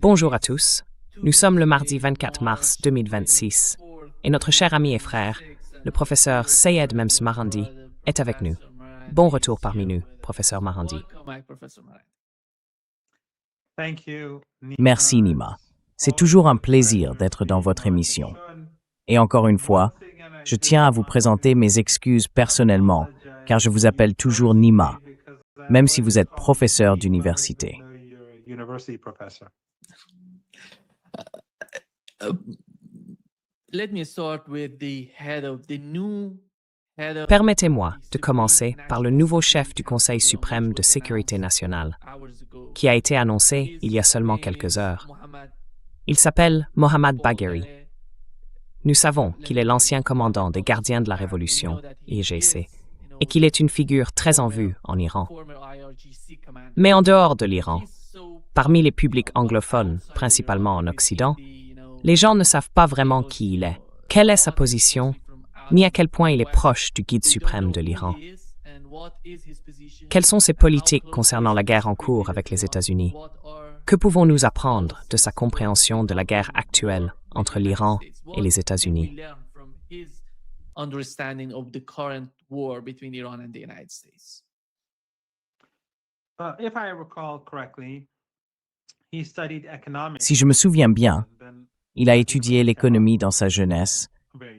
Bonjour à tous. Nous sommes le mardi 24 mars 2026 et notre cher ami et frère, le professeur Sayed Mems Marandi, est avec nous. Bon retour parmi nous, professeur Marandi. Merci Nima. C'est toujours un plaisir d'être dans votre émission. Et encore une fois, je tiens à vous présenter mes excuses personnellement, car je vous appelle toujours Nima, même si vous êtes professeur d'université. Permettez-moi de commencer par le nouveau chef du Conseil suprême de sécurité nationale, qui a été annoncé il y a seulement quelques heures. Il s'appelle Mohammad Bagheri. Nous savons qu'il est l'ancien commandant des Gardiens de la Révolution, IGC, et qu'il est une figure très en vue en Iran. Mais en dehors de l'Iran, parmi les publics anglophones, principalement en Occident, les gens ne savent pas vraiment qui il est, quelle est sa position, ni à quel point il est proche du guide suprême de l'Iran. Quelles sont ses politiques concernant la guerre en cours avec les États-Unis? Que pouvons-nous apprendre de sa compréhension de la guerre actuelle entre l'Iran et les États-Unis? Si je me souviens bien, il a étudié l'économie dans sa jeunesse,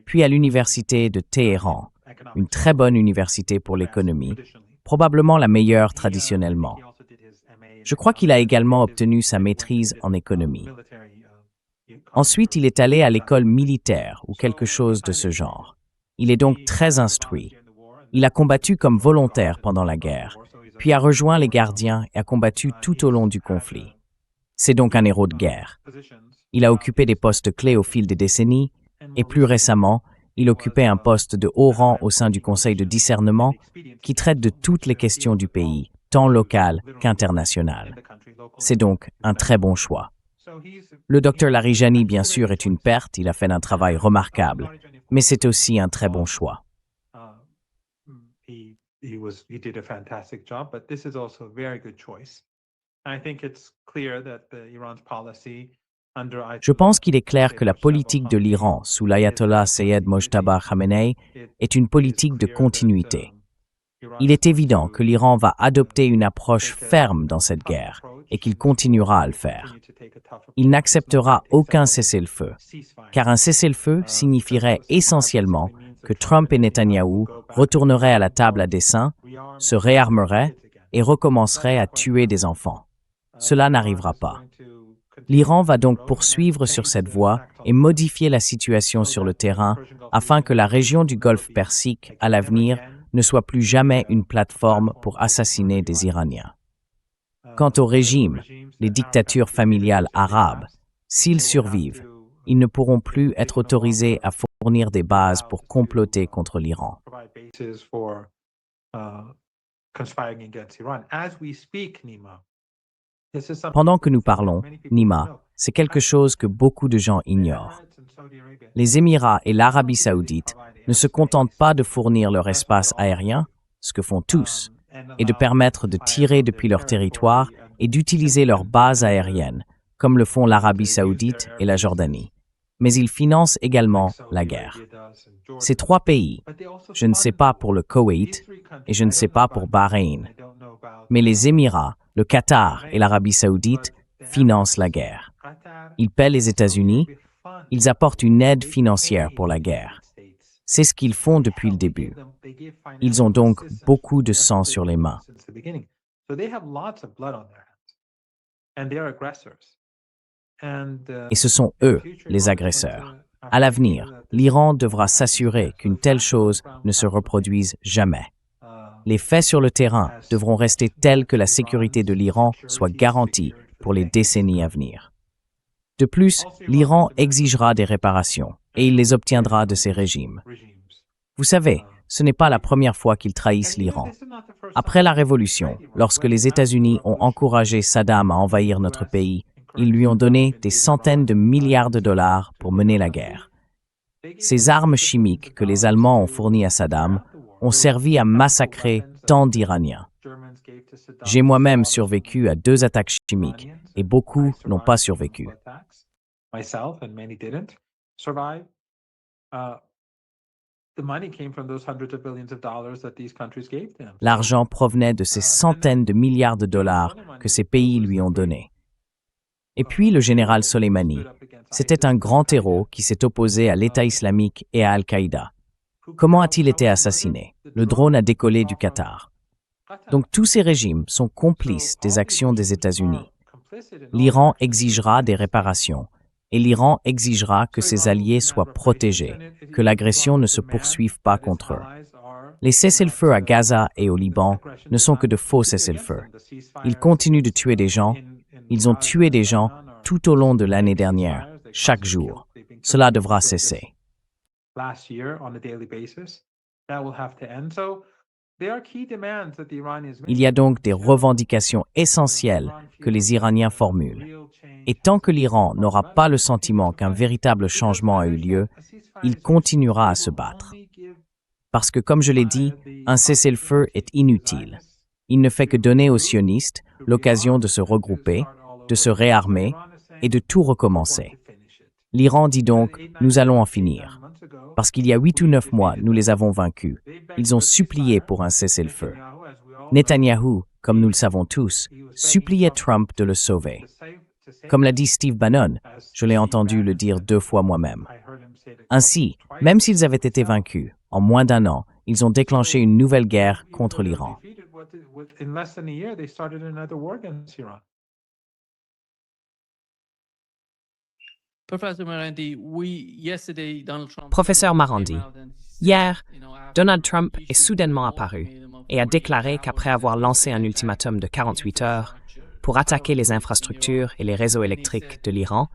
puis à l'université de Téhéran, une très bonne université pour l'économie, probablement la meilleure traditionnellement. Je crois qu'il a également obtenu sa maîtrise en économie. Ensuite, il est allé à l'école militaire ou quelque chose de ce genre. Il est donc très instruit. Il a combattu comme volontaire pendant la guerre, puis a rejoint les gardiens et a combattu tout au long du conflit. C'est donc un héros de guerre. Il a occupé des postes clés au fil des décennies, et plus récemment, il occupait un poste de haut rang au sein du Conseil de discernement qui traite de toutes les questions du pays, tant locales qu'internationales. C'est donc un très bon choix. Le docteur Larijani, bien sûr, est une perte, il a fait un travail remarquable, mais c'est aussi un très bon choix. Je pense qu'il est clair que la politique de l'Iran sous l'ayatollah Sayed Mojtaba Khamenei est une politique de continuité. Il est évident que l'Iran va adopter une approche ferme dans cette guerre et qu'il continuera à le faire. Il n'acceptera aucun cessez-le-feu, car un cessez-le-feu signifierait essentiellement que Trump et Netanyahou retourneraient à la table à dessein, se réarmeraient et recommenceraient à tuer des enfants. Cela n'arrivera pas. L'Iran va donc poursuivre sur cette voie et modifier la situation sur le terrain afin que la région du Golfe Persique, à l'avenir, ne soit plus jamais une plateforme pour assassiner des Iraniens. Quant au régime, les dictatures familiales arabes, s'ils survivent, ils ne pourront plus être autorisés à fournir des bases pour comploter contre l'Iran. Pendant que nous parlons, Nima, c'est quelque chose que beaucoup de gens ignorent. Les Émirats et l'Arabie saoudite ne se contentent pas de fournir leur espace aérien, ce que font tous, et de permettre de tirer depuis leur territoire et d'utiliser leurs bases aériennes, comme le font l'Arabie saoudite et la Jordanie. Mais ils financent également la guerre. Ces trois pays, je ne sais pas pour le Koweït et je ne sais pas pour Bahreïn, mais les Émirats, le Qatar et l'Arabie saoudite financent la guerre. Ils paient les États-Unis, ils apportent une aide financière pour la guerre. C'est ce qu'ils font depuis le début. Ils ont donc beaucoup de sang sur les mains. Et ce sont eux, les agresseurs. À l'avenir, l'Iran devra s'assurer qu'une telle chose ne se reproduise jamais. Les faits sur le terrain devront rester tels que la sécurité de l'Iran soit garantie pour les décennies à venir. De plus, l'Iran exigera des réparations et il les obtiendra de ces régimes. Vous savez, ce n'est pas la première fois qu'ils trahissent l'Iran. Après la Révolution, lorsque les États-Unis ont encouragé Saddam à envahir notre pays, ils lui ont donné des centaines de milliards de dollars pour mener la guerre. Ces armes chimiques que les Allemands ont fournies à Saddam ont servi à massacrer tant d'Iraniens. J'ai moi-même survécu à 2 attaques chimiques et beaucoup n'ont pas survécu. L'argent provenait de ces centaines de milliards de dollars que ces pays lui ont donnés. Et puis le général Soleimani, c'était un grand héros qui s'est opposé à l'État islamique et à Al-Qaïda. Comment a-t-il été assassiné? Le drone a décollé du Qatar. Donc tous ces régimes sont complices des actions des États-Unis. L'Iran exigera des réparations et l'Iran exigera que ses alliés soient protégés, que l'agression ne se poursuive pas contre eux. Les cessez-le-feu à Gaza et au Liban ne sont que de faux cessez-le-feu. Ils continuent de tuer des gens. Ils ont tué des gens tout au long de l'année dernière, chaque jour. Cela devra cesser. Il y a donc des revendications essentielles que les Iraniens formulent. Et tant que l'Iran n'aura pas le sentiment qu'un véritable changement a eu lieu, il continuera à se battre. Parce que, comme je l'ai dit, un cessez-le-feu est inutile. Il ne fait que donner aux sionistes l'occasion de se regrouper, de se réarmer et de tout recommencer. L'Iran dit donc « nous allons en finir ». Parce qu'il y a 8 ou 9 mois, nous les avons vaincus. Ils ont supplié pour un cessez-le-feu. Netanyahou, comme nous le savons tous, suppliait Trump de le sauver. Comme l'a dit Steve Bannon, je l'ai entendu le dire 2 fois moi-même. Ainsi, même s'ils avaient été vaincus, en moins d'1 an, ils ont déclenché une nouvelle guerre contre l'Iran. Professeur Marandi, hier, Donald Trump est soudainement apparu et a déclaré qu'après avoir lancé un ultimatum de 48 heures pour attaquer les infrastructures et les réseaux électriques de l'Iran,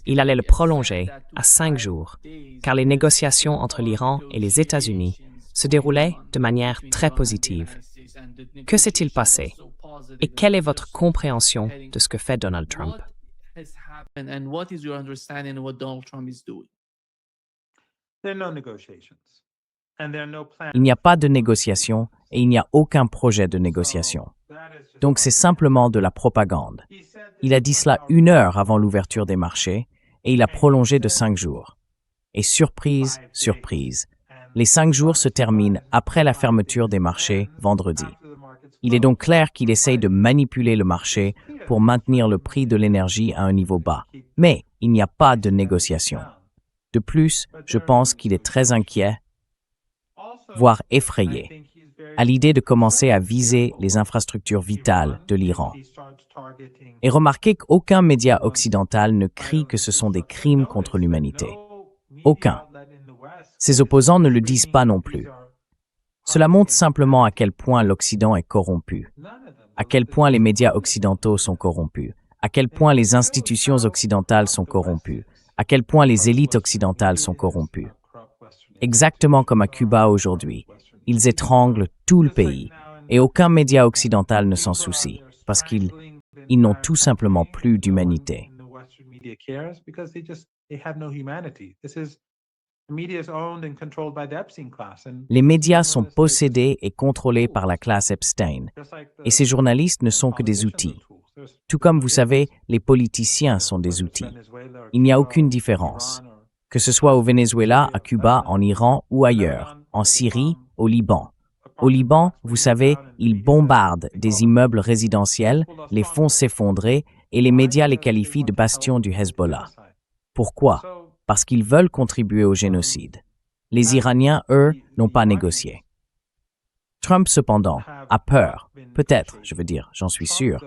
il allait le prolonger à 5 jours, car les négociations entre l'Iran et les États-Unis se déroulaient de manière très positive. Que s'est-il passé? Et quelle est votre compréhension de ce que fait Donald Trump? And what is your understanding of what Donald Trump is doing? Il n'y a pas de négociation et il n'y a aucun projet de négociation. Donc c'est simplement de la propagande. Il a dit cela 1 heure avant l'ouverture des marchés et il a prolongé de 5 jours. Et surprise, surprise, les 5 jours se terminent après la fermeture des marchés vendredi. Il est donc clair qu'il essaye de manipuler le marché pour maintenir le prix de l'énergie à un niveau bas. Mais il n'y a pas de négociation. De plus, je pense qu'il est très inquiet, voire effrayé, à l'idée de commencer à viser les infrastructures vitales de l'Iran. Et remarquez qu'aucun média occidental ne crie que ce sont des crimes contre l'humanité. Aucun. Ses opposants ne le disent pas non plus. Cela montre simplement à quel point l'Occident est corrompu, à quel point les médias occidentaux sont corrompus, à quel point les institutions occidentales sont corrompues, à quel point les élites occidentales sont corrompues. Exactement comme à Cuba aujourd'hui, ils étranglent tout le pays et aucun média occidental ne s'en soucie parce qu'ils n'ont tout simplement plus d'humanité. Les médias sont possédés et contrôlés par la classe Epstein, et ces journalistes ne sont que des outils. Tout comme vous savez, les politiciens sont des outils. Il n'y a aucune différence. Que ce soit au Venezuela, à Cuba, en Iran ou ailleurs, en Syrie, au Liban. Au Liban, vous savez, ils bombardent des immeubles résidentiels, les font s'effondrer et les médias les qualifient de bastions du Hezbollah. Pourquoi? Parce qu'ils veulent contribuer au génocide. Les Iraniens, eux, n'ont pas négocié. Trump, cependant, a peur, peut-être, j'en suis sûr,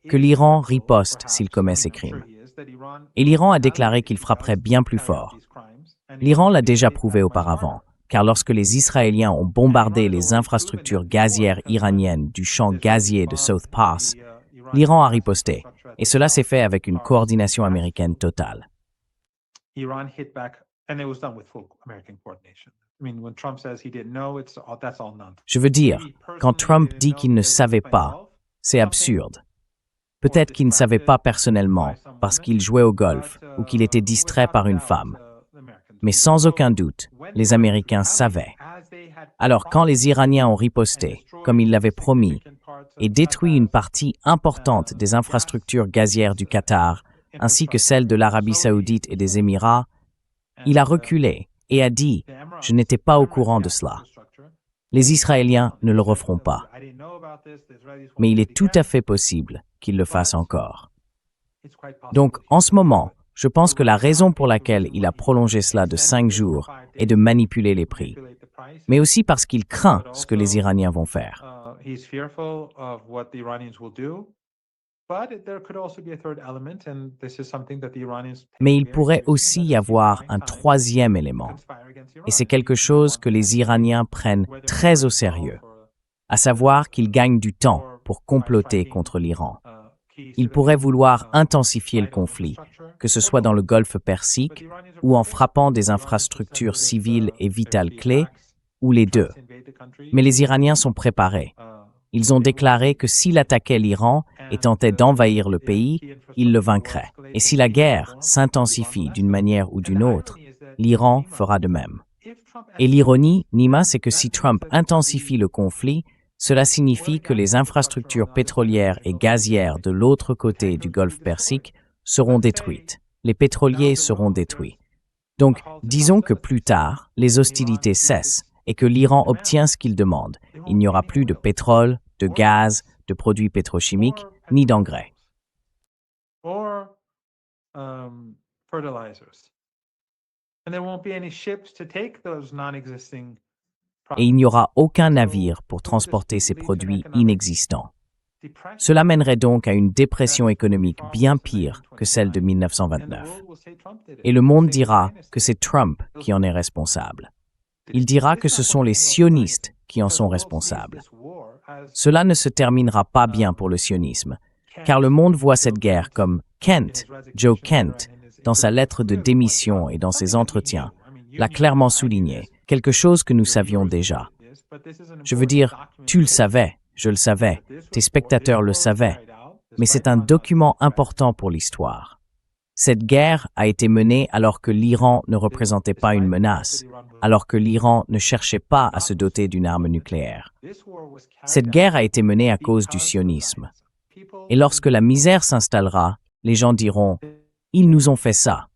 que l'Iran riposte s'il commet ces crimes. Et l'Iran a déclaré qu'il frapperait bien plus fort. L'Iran l'a déjà prouvé auparavant, car lorsque les Israéliens ont bombardé les infrastructures gazières iraniennes du champ gazier de South Pass, l'Iran a riposté, et cela s'est fait avec une coordination américaine totale. Iran hit back, and it was done with full American coordination. I mean, when Trump says he didn't know, that's all nonsense. Je veux dire, quand Trump dit qu'il ne savait pas, c'est absurde. Peut-être qu'il ne savait pas personnellement parce qu'il jouait au golf ou qu'il était distrait par une femme. Mais sans aucun doute, les Américains savaient. Alors, quand les Iraniens ont riposté, comme ils l'avaient promis, et détruit une partie importante des infrastructures gazières du Qatar, ainsi que celles de l'Arabie saoudite et des Émirats, il a reculé et a dit « Je n'étais pas au courant de cela ». Les Israéliens ne le referont pas. Mais il est tout à fait possible qu'ils le fassent encore. Donc, en ce moment, je pense que la raison pour laquelle il a prolongé cela de 5 jours est de manipuler les prix, mais aussi parce qu'il craint ce que les Iraniens vont faire. Mais il pourrait aussi y avoir un troisième élément, et c'est quelque chose que les Iraniens prennent très au sérieux, à savoir qu'ils gagnent du temps pour comploter contre l'Iran. Ils pourraient vouloir intensifier le conflit, que ce soit dans le Golfe Persique ou en frappant des infrastructures civiles et vitales clés, ou les deux. Mais les Iraniens sont préparés. Ils ont déclaré que s'il attaquait l'Iran et tentait d'envahir le pays, il le vaincrait. Et si la guerre s'intensifie d'une manière ou d'une autre, l'Iran fera de même. Et l'ironie, Nima, c'est que si Trump intensifie le conflit, cela signifie que les infrastructures pétrolières et gazières de l'autre côté du Golfe Persique seront détruites. Les pétroliers seront détruits. Donc, disons que plus tard, les hostilités cessent et que l'Iran obtient ce qu'il demande. Il n'y aura plus de pétrole, de gaz, de produits pétrochimiques, ni d'engrais. Et il n'y aura aucun navire pour transporter ces produits inexistants. Cela mènerait donc à une dépression économique bien pire que celle de 1929. Et le monde dira que c'est Trump qui en est responsable. Il dira que ce sont les sionistes qui en sont responsables. Cela ne se terminera pas bien pour le sionisme, car le monde voit cette guerre comme Kent, Joe Kent, dans sa lettre de démission et dans ses entretiens, l'a clairement souligné, quelque chose que nous savions déjà. Je veux dire, tu le savais, je le savais, tes spectateurs le savaient, mais c'est un document important pour l'histoire. Cette guerre a été menée alors que l'Iran ne représentait pas une menace, alors que l'Iran ne cherchait pas à se doter d'une arme nucléaire. Cette guerre a été menée à cause du sionisme. Et lorsque la misère s'installera, les gens diront « Ils nous ont fait ça ».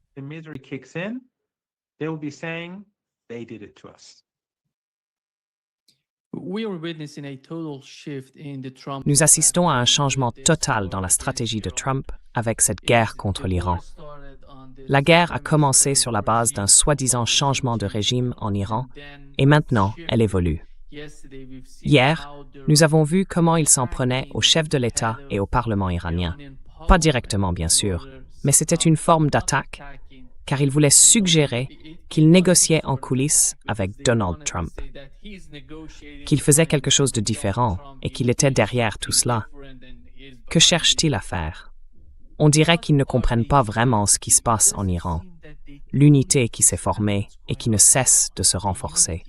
Nous assistons à un changement total dans la stratégie de Trump avec cette guerre contre l'Iran. La guerre a commencé sur la base d'un soi-disant changement de régime en Iran et maintenant elle évolue. Hier, nous avons vu comment il s'en prenait au chef de l'État et au Parlement iranien. Pas directement, bien sûr, mais c'était une forme d'attaque, car il voulait suggérer qu'il négociait en coulisses avec Donald Trump, qu'il faisait quelque chose de différent et qu'il était derrière tout cela. Que cherche-t-il à faire? On dirait qu'ils ne comprennent pas vraiment ce qui se passe en Iran, l'unité qui s'est formée et qui ne cesse de se renforcer.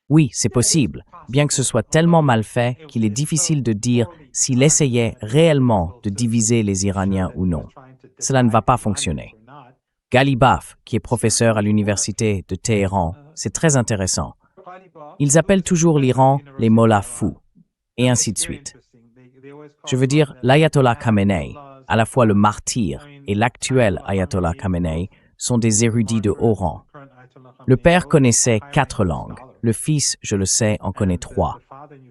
Oui, c'est possible, bien que ce soit tellement mal fait qu'il est difficile de dire s'il essayait réellement de diviser les Iraniens ou non. Cela ne va pas fonctionner. Ghalibaf, qui est professeur à l'université de Téhéran, c'est très intéressant. Ils appellent toujours l'Iran les mollahs fous, et ainsi de suite. Je veux dire, l'ayatollah Khamenei, à la fois le martyr et l'actuel ayatollah Khamenei, sont des érudits de haut rang. Le père connaissait 4 langues. Le fils, je le sais, en connaît 3.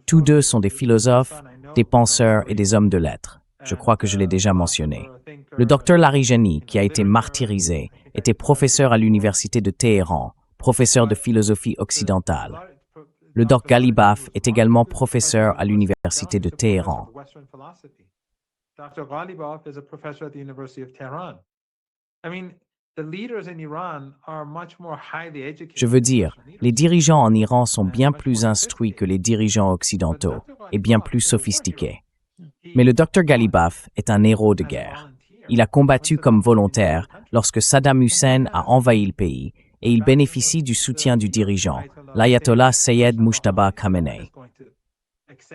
Tous deux sont des philosophes, des penseurs et des hommes de lettres. Je crois que je l'ai déjà mentionné. Le docteur Larijani, qui a été martyrisé, était professeur à l'université de Téhéran, professeur de philosophie occidentale. Le Dr Ghalibaf est également professeur à l'université de Téhéran. Je veux dire, les dirigeants en Iran sont bien plus instruits que les dirigeants occidentaux et bien plus sophistiqués. Mais le Dr Ghalibaf est un héros de guerre. Il a combattu comme volontaire lorsque Saddam Hussein a envahi le pays et il bénéficie du soutien du dirigeant, l'ayatollah Seyed Mujtaba Khamenei.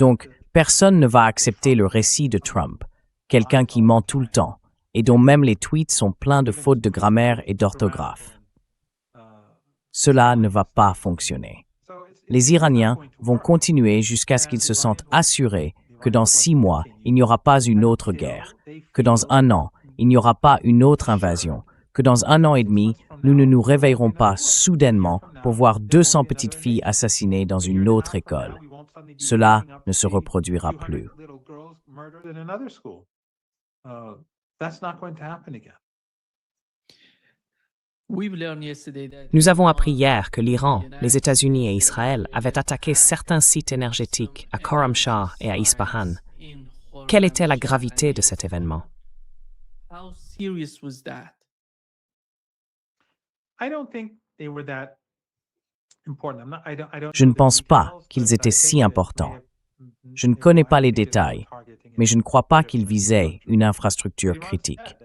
Donc, personne ne va accepter le récit de Trump, quelqu'un qui ment tout le temps, et dont même les tweets sont pleins de fautes de grammaire et d'orthographe. Cela ne va pas fonctionner. Les Iraniens vont continuer jusqu'à ce qu'ils se sentent assurés que dans 6 mois, il n'y aura pas une autre guerre, que dans 1 an, il n'y aura pas une autre invasion, que dans 1 an et demi, nous ne nous réveillerons pas soudainement pour voir 200 petites filles assassinées dans une autre école. Cela ne se reproduira plus. Nous avons appris hier que l'Iran, les États-Unis et Israël avaient attaqué certains sites énergétiques à Khorramshahr et à Ispahan. Quelle était la gravité de cet événement? How serious was that? Je ne pense pas qu'ils étaient si importants. Je ne connais pas les détails, mais je ne crois pas qu'ils visaient une infrastructure critique.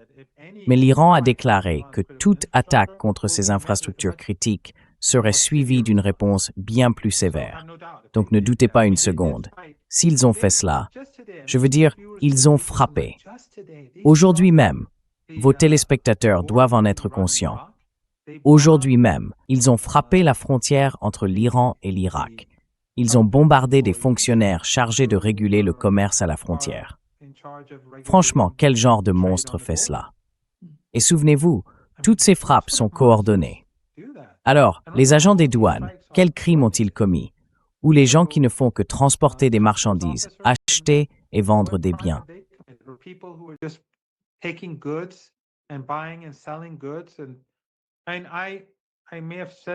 Mais l'Iran a déclaré que toute attaque contre ces infrastructures critiques serait suivie d'une réponse bien plus sévère. Donc ne doutez pas une seconde. S'ils ont fait cela, je veux dire, ils ont frappé. Aujourd'hui même, vos téléspectateurs doivent en être conscients. Aujourd'hui même, ils ont frappé la frontière entre l'Iran et l'Irak. Ils ont bombardé des fonctionnaires chargés de réguler le commerce à la frontière. Franchement, quel genre de monstre fait cela? Et souvenez-vous, toutes ces frappes sont coordonnées. Alors, les agents des douanes, quels crimes ont-ils commis? Ou les gens qui ne font que transporter des marchandises, acheter et vendre des biens?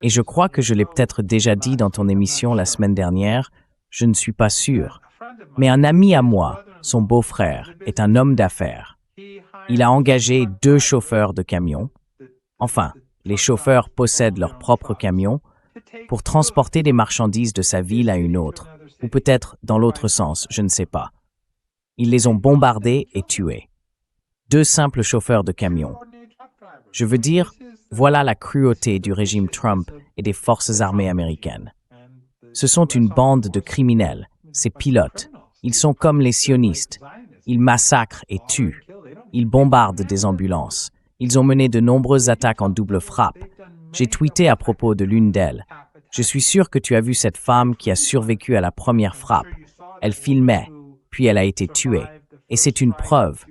Et je crois que je l'ai peut-être déjà dit dans ton émission la semaine dernière, je ne suis pas sûr. Mais un ami à moi, son beau-frère, est un homme d'affaires. Il a engagé 2 chauffeurs de camions. Enfin, les chauffeurs possèdent leur propre camion pour transporter des marchandises de sa ville à une autre, ou peut-être dans l'autre sens, je ne sais pas. Ils les ont bombardés et tués. 2 simples chauffeurs de camions. Je veux dire, voilà la cruauté du régime Trump et des forces armées américaines. Ce sont une bande de criminels, ces pilotes. Ils sont comme les sionistes. Ils massacrent et tuent. Ils bombardent des ambulances. Ils ont mené de nombreuses attaques en double frappe. J'ai tweeté à propos de l'une d'elles. Je suis sûr que tu as vu cette femme qui a survécu à la première frappe. Elle filmait, puis elle a été tuée. Et c'est une preuve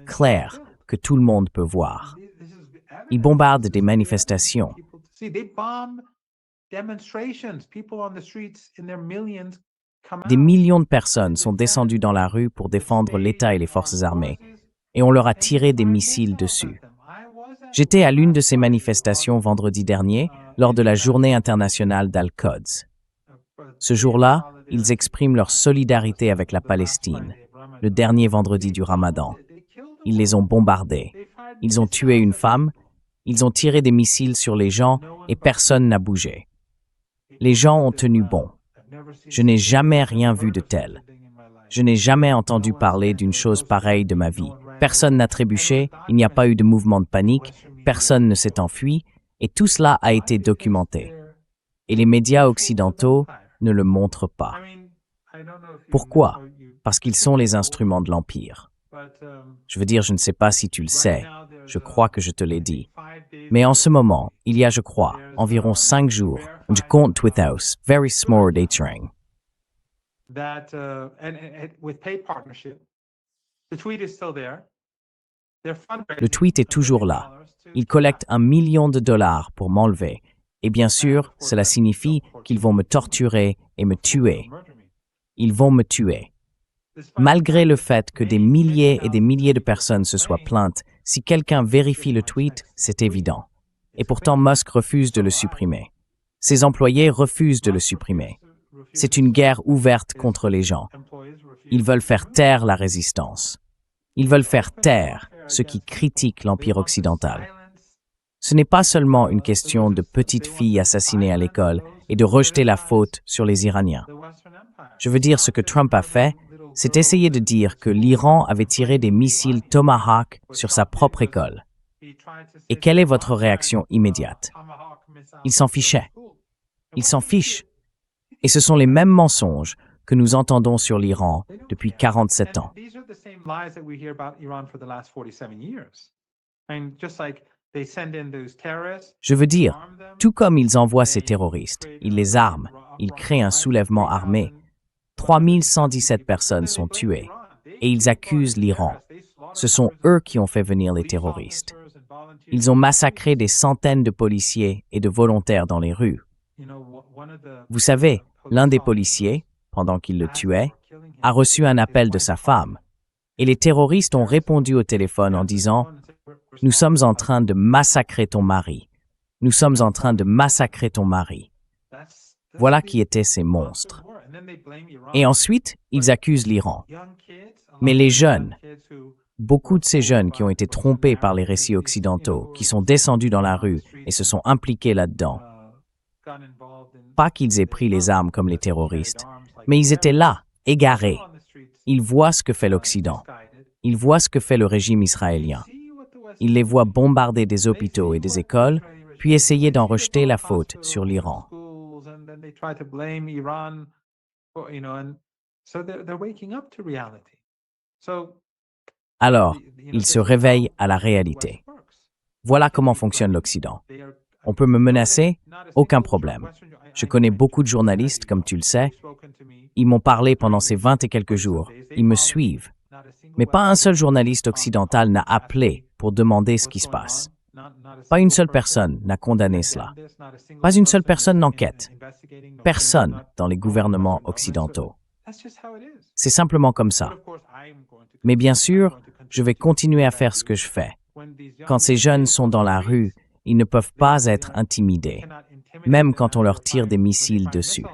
claire que tout le monde peut voir. Ils bombardent des manifestations. Des millions de personnes sont descendues dans la rue pour défendre l'État et les forces armées, et on leur a tiré des missiles dessus. J'étais à l'une de ces manifestations vendredi dernier, lors de la Journée internationale d'Al-Quds. Ce jour-là, ils expriment leur solidarité avec la Palestine, le dernier vendredi du Ramadan. Ils les ont bombardés. Ils ont tué une femme, ils ont tiré des missiles sur les gens et personne n'a bougé. Les gens ont tenu bon. Je n'ai jamais rien vu de tel. Je n'ai jamais entendu parler d'une chose pareille de ma vie. Personne n'a trébuché, il n'y a pas eu de mouvement de panique, personne ne s'est enfui, et tout cela a été documenté. Et les médias occidentaux ne le montrent pas. Pourquoi? Parce qu'ils sont les instruments de l'Empire. Je veux dire, je ne sais pas si tu le sais, je crois que je te l'ai dit. Mais en ce moment, il y a, je crois, environ 5 jours, und je compte tweethouse, very small datering. Le tweet est toujours là. Ils collectent $1 million pour m'enlever. Et bien sûr, cela signifie qu'ils vont me torturer et me tuer. Ils vont me tuer. Malgré le fait que des milliers et des milliers de personnes se soient plaintes, si quelqu'un vérifie le tweet, c'est évident. Et pourtant, Musk refuse de le supprimer. Ses employés refusent de le supprimer. C'est une guerre ouverte contre les gens. Ils veulent faire taire la résistance. Ils veulent faire taire ceux qui critiquent l'Empire occidental. Ce n'est pas seulement une question de petites filles assassinées à l'école et de rejeter la faute sur les Iraniens. Je veux dire, ce que Trump a fait, c'est essayer de dire que l'Iran avait tiré des missiles Tomahawk sur sa propre école. Et quelle est votre réaction immédiate? Il s'en fichait. Il s'en fiche. Et ce sont les mêmes mensonges que nous entendons sur l'Iran depuis 47 ans. These are the same lies that we hear about Iran for the last 47 years. I mean, just like they send in those terrorists, Je veux dire, arm them, tout comme ils envoient ces terroristes, ils les arment, ils créent un soulèvement armé. 3117 personnes sont tuées et ils accusent l'Iran. Ce sont eux qui ont fait venir les terroristes. Ils ont massacré des centaines de policiers et de volontaires dans les rues. Vous savez, l'un des policiers, pendant qu'il le tuait, a reçu un appel de sa femme. Et les terroristes ont répondu au téléphone en disant « Nous sommes en train de massacrer ton mari. Nous sommes en train de massacrer ton mari. » Voilà qui étaient ces monstres. Et ensuite, ils accusent l'Iran. Mais les jeunes, beaucoup de ces jeunes qui ont été trompés par les récits occidentaux, qui sont descendus dans la rue et se sont impliqués là-dedans, pas qu'ils aient pris les armes comme les terroristes, mais ils étaient là, égarés. Ils voient ce que fait l'Occident. Ils voient ce que fait le régime israélien. Ils les voient bombarder des hôpitaux et des écoles, puis essayer d'en rejeter la faute sur l'Iran. Alors, ils se réveillent à la réalité. Voilà comment fonctionne l'Occident. On peut me menacer? Aucun problème. Je connais beaucoup de journalistes, comme tu le sais. Ils m'ont parlé pendant ces 20 et quelques jours. Ils me suivent. Mais pas un seul journaliste occidental n'a appelé pour demander ce qui se passe. Pas une seule personne n'a condamné cela. Pas une seule personne n'enquête. Personne dans les gouvernements occidentaux. C'est simplement comme ça. Mais bien sûr, je vais continuer à faire ce que je fais. Quand ces jeunes sont dans la rue, ils ne peuvent pas être intimidés, même quand on leur tire des missiles dessus.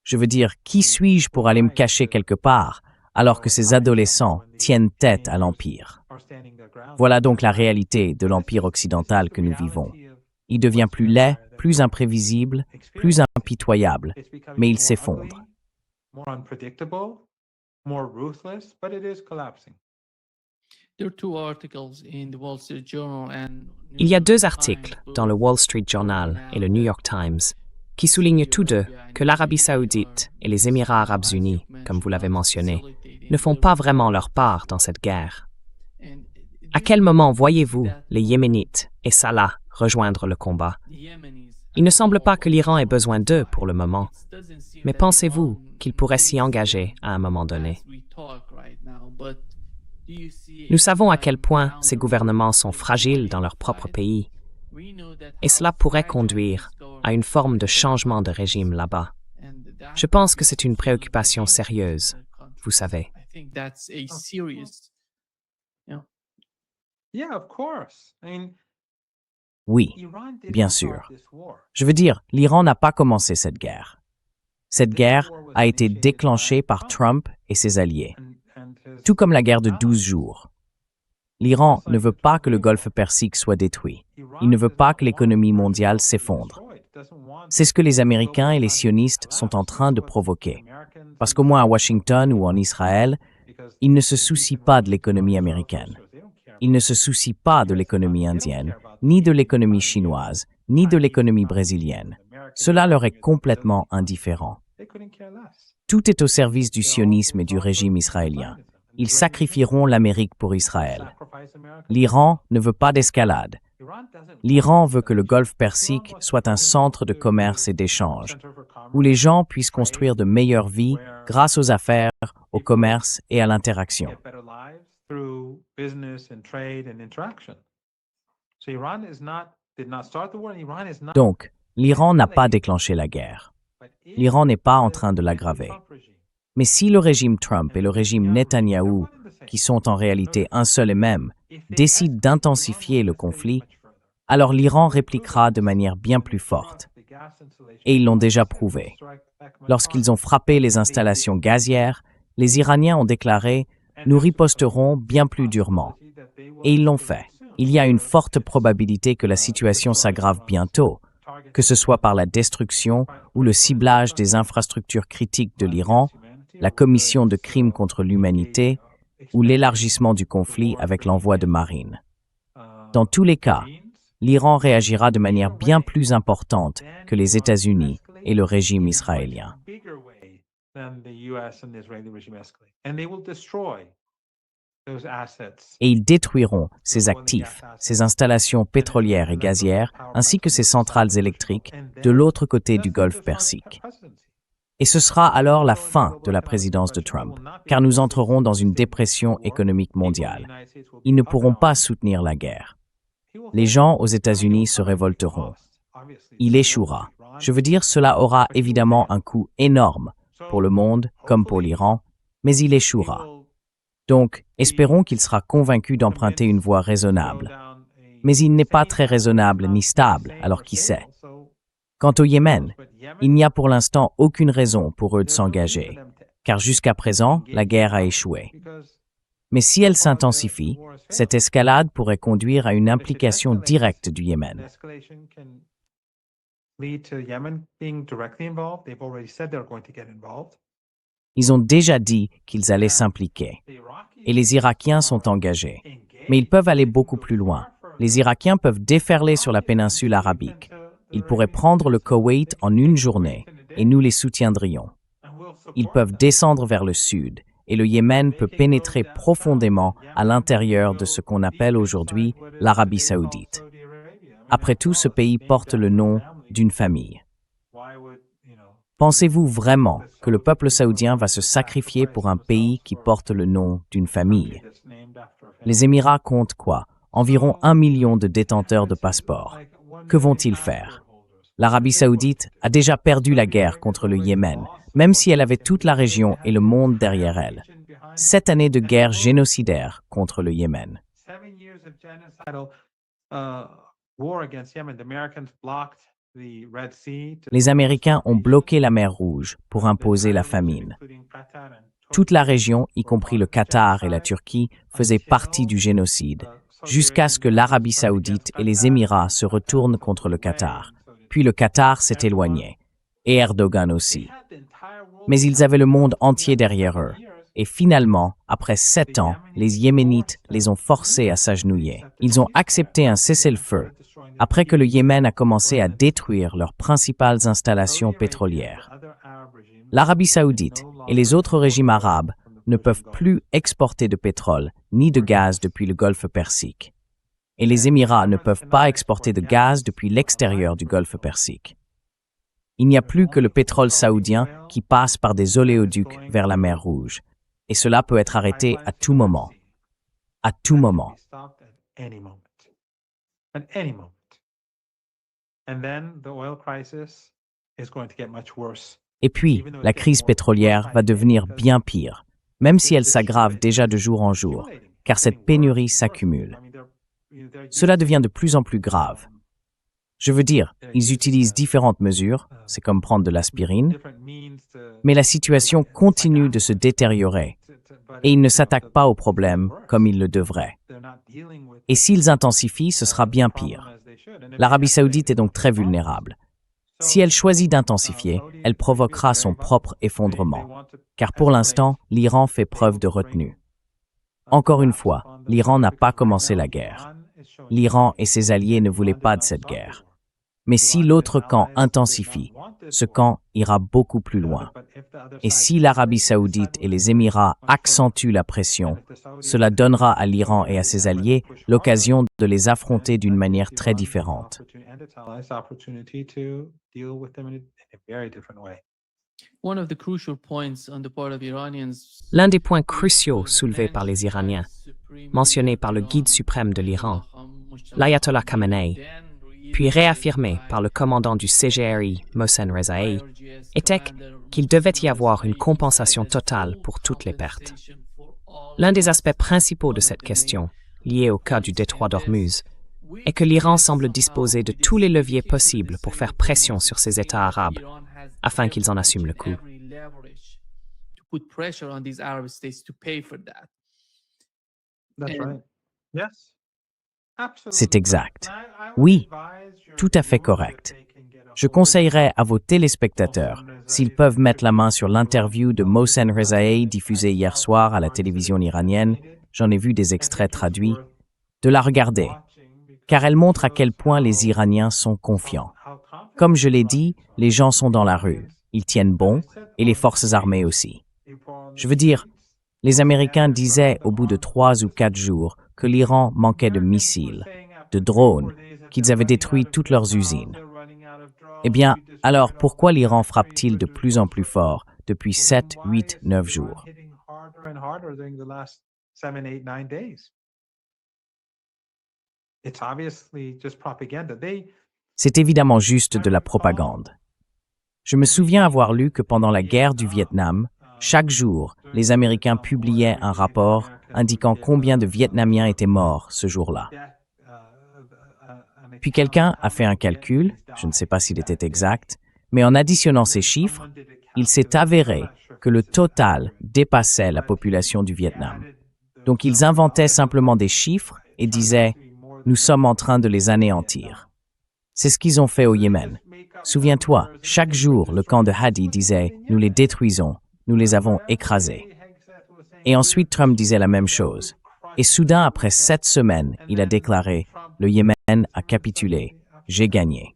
Je veux dire, qui suis-je pour aller me cacher quelque part alors que ces adolescents tiennent tête à l'Empire? Voilà donc la réalité de l'Empire occidental que nous vivons. Il devient plus laid, plus imprévisible, plus impitoyable, mais il s'effondre. Il y a deux articles dans le Wall Street Journal et le New York Times qui soulignent tous deux que l'Arabie saoudite et les Émirats arabes unis, comme vous l'avez mentionné, ne font pas vraiment leur part dans cette guerre. À quel moment voyez-vous les Yéménites et Salah rejoindre le combat? Il ne semble pas que l'Iran ait besoin d'eux pour le moment, mais pensez-vous qu'ils pourraient s'y engager à un moment donné? Nous savons à quel point ces gouvernements sont fragiles dans leur propre pays, et cela pourrait conduire à une forme de changement de régime là-bas. Je pense que c'est une préoccupation sérieuse, vous savez. Oui, bien sûr. Je veux dire, l'Iran n'a pas commencé cette guerre. Cette guerre a été déclenchée par Trump et ses alliés, tout comme la guerre de 12 jours. L'Iran ne veut pas que le Golfe Persique soit détruit. Il ne veut pas que l'économie mondiale s'effondre. C'est ce que les Américains et les sionistes sont en train de provoquer. Parce qu'au moins à Washington ou en Israël, ils ne se soucient pas de l'économie américaine. Ils ne se soucient pas de l'économie indienne, ni de l'économie chinoise, ni de l'économie brésilienne. Cela leur est complètement indifférent. Tout est au service du sionisme et du régime israélien. Ils sacrifieront l'Amérique pour Israël. L'Iran ne veut pas d'escalade. L'Iran veut que le Golfe Persique soit un centre de commerce et d'échange, où les gens puissent construire de meilleures vies grâce aux affaires, au commerce et à l'interaction. Donc, l'Iran n'a pas déclenché la guerre. L'Iran n'est pas en train de l'aggraver. Mais si le régime Trump et le régime Netanyahou, qui sont en réalité un seul et même, décident d'intensifier le conflit, alors l'Iran répliquera de manière bien plus forte. Et ils l'ont déjà prouvé. Lorsqu'ils ont frappé les installations gazières, les Iraniens ont déclaré « Nous riposterons bien plus durement ». Et ils l'ont fait. Il y a une forte probabilité que la situation s'aggrave bientôt, que ce soit par la destruction ou le ciblage des infrastructures critiques de l'Iran, la commission de crimes contre l'humanité ou l'élargissement du conflit avec l'envoi de marines. Dans tous les cas, l'Iran réagira de manière bien plus importante que les États-Unis et le régime israélien. then the US and the Israeli regime escalate. And they will destroy those assets. Et ils détruiront ses actifs, ses installations pétrolières et gazières, ainsi que ses centrales électriques de l'autre côté du golfe Persique. Et ce sera alors la fin de la présidence de Trump, car nous entrerons dans une dépression économique mondiale. Ils ne pourront pas soutenir la guerre. Les gens aux États-Unis se révolteront. Il échouera. Je veux dire, cela aura évidemment un coût énorme pour le monde comme pour l'Iran, mais il échouera. Donc, espérons qu'il sera convaincu d'emprunter une voie raisonnable. Mais il n'est pas très raisonnable ni stable, alors qui sait? Quant au Yémen, il n'y a pour l'instant aucune raison pour eux de s'engager, car jusqu'à présent, la guerre a échoué. Mais si elle s'intensifie, cette escalade pourrait conduire à une implication directe du Yémen. Ils ont déjà dit qu'ils allaient s'impliquer, et les Irakiens sont engagés. Mais ils peuvent aller beaucoup plus loin. Les Irakiens peuvent déferler sur la péninsule arabique. Ils pourraient prendre le Koweït en une journée, et nous les soutiendrions. Ils peuvent descendre vers le sud, et le Yémen peut pénétrer profondément à l'intérieur de ce qu'on appelle aujourd'hui l'Arabie saoudite. Après tout, ce pays porte le nom d'une famille. Pensez-vous vraiment que le peuple saoudien va se sacrifier pour un pays qui porte le nom d'une famille? Les Émirats comptent quoi? Environ 1 million de détenteurs de passeports. Que vont-ils faire? L'Arabie saoudite a déjà perdu la guerre contre le Yémen, même si elle avait toute la région et le monde derrière elle. 7 années de guerre génocidaire contre le Yémen. Les Américains ont bloqué la mer Rouge pour imposer la famine. Toute la région, y compris le Qatar et la Turquie, faisait partie du génocide, jusqu'à ce que l'Arabie saoudite et les Émirats se retournent contre le Qatar. Puis le Qatar s'est éloigné, et Erdogan aussi. Mais ils avaient le monde entier derrière eux. Et finalement, après 7 ans, les Yéménites les ont forcés à s'agenouiller. Ils ont accepté un cessez-le-feu, après que le Yémen a commencé à détruire leurs principales installations pétrolières. L'Arabie saoudite et les autres régimes arabes ne peuvent plus exporter de pétrole ni de gaz depuis le golfe Persique. Et les Émirats ne peuvent pas exporter de gaz depuis l'extérieur du golfe Persique. Il n'y a plus que le pétrole saoudien qui passe par des oléoducs vers la mer Rouge. Et cela peut être arrêté à tout moment. À tout moment. Et puis, la crise pétrolière va devenir bien pire, même si elle s'aggrave déjà de jour en jour, car cette pénurie s'accumule. Cela devient de plus en plus grave. Je veux dire, ils utilisent différentes mesures, c'est comme prendre de l'aspirine, mais la situation continue de se détériorer et ils ne s'attaquent pas au problème comme ils le devraient. Et s'ils intensifient, ce sera bien pire. L'Arabie saoudite est donc très vulnérable. Si elle choisit d'intensifier, elle provoquera son propre effondrement, car pour l'instant, l'Iran fait preuve de retenue. Encore une fois, l'Iran n'a pas commencé la guerre. L'Iran et ses alliés ne voulaient pas de cette guerre. Mais si l'autre camp intensifie, ce camp ira beaucoup plus loin. Et si l'Arabie saoudite et les Émirats accentuent la pression, cela donnera à l'Iran et à ses alliés l'occasion de les affronter d'une manière très différente. L'un des points cruciaux soulevés par les Iraniens, mentionné par le guide suprême de l'Iran, l'ayatollah Khamenei, puis réaffirmé par le commandant du CGRI, Mohsen Rezaei, était qu'il devait y avoir une compensation totale pour toutes les pertes. L'un des aspects principaux de cette question, lié au cas du détroit d'Ormuz, est que l'Iran semble disposer de tous les leviers possibles pour faire pression sur ces États arabes, afin qu'ils en assument le coût. C'est exact. Oui, tout à fait correct. Je conseillerais à vos téléspectateurs, s'ils peuvent mettre la main sur l'interview de Mohsen Rezaei diffusée hier soir à la télévision iranienne, j'en ai vu des extraits traduits, de la regarder, car elle montre à quel point les Iraniens sont confiants. Comme je l'ai dit, les gens sont dans la rue. Ils tiennent bon, et les forces armées aussi. Je veux dire, les Américains disaient au bout de 3 ou 4 jours que l'Iran manquait de missiles, de drones, qu'ils avaient détruit toutes leurs usines. Eh bien, alors pourquoi l'Iran frappe-t-il de plus en plus fort depuis 7, 8, 9 jours? C'est évidemment juste de la propagande. Je me souviens avoir lu que pendant la guerre du Vietnam, chaque jour, les Américains publiaient un rapport indiquant combien de Vietnamiens étaient morts ce jour-là. Puis quelqu'un a fait un calcul, je ne sais pas s'il était exact, mais en additionnant ces chiffres, il s'est avéré que le total dépassait la population du Vietnam. Donc ils inventaient simplement des chiffres et disaient « Nous sommes en train de les anéantir ». C'est ce qu'ils ont fait au Yémen. Souviens-toi, chaque jour, le camp de Hadi disait « Nous les détruisons, nous les avons écrasés ». Et ensuite, Trump disait la même chose. Et soudain, après 7 semaines, il a déclaré « Le Yémen a capitulé, j'ai gagné ».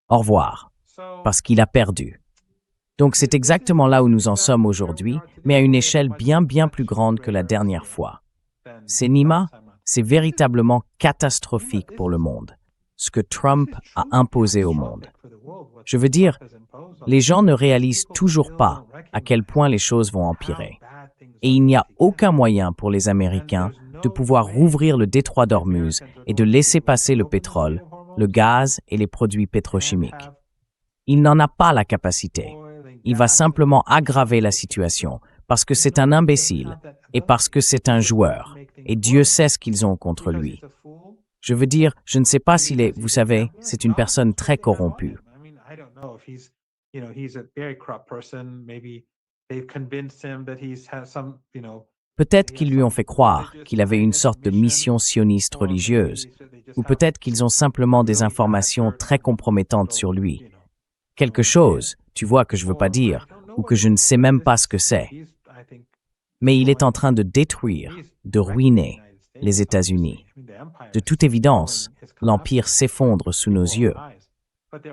Au revoir, parce qu'il a perdu. Donc c'est exactement là où nous en sommes aujourd'hui, mais à une échelle bien plus grande que la dernière fois. C'est Nima, c'est véritablement catastrophique pour le monde, ce que Trump a imposé au monde. Je veux dire, les gens ne réalisent toujours pas à quel point les choses vont empirer. Et il n'y a aucun moyen pour les Américains de pouvoir rouvrir le détroit d'Ormuz et de laisser passer le pétrole, le gaz et les produits pétrochimiques. Il n'en a pas la capacité. Il va simplement aggraver la situation parce que c'est un imbécile et parce que c'est un joueur. Et Dieu sait ce qu'ils ont contre lui. Je veux dire, je ne sais pas s'il est, vous savez, c'est une personne très corrompue. Peut-être qu'ils lui ont fait croire qu'il avait une sorte de mission sioniste religieuse, ou peut-être qu'ils ont simplement des informations très compromettantes sur lui. Quelque chose, tu vois, que je ne veux pas dire, ou que je ne sais même pas ce que c'est. Mais il est en train de détruire, de ruiner les États-Unis. De toute évidence, l'Empire s'effondre sous nos yeux.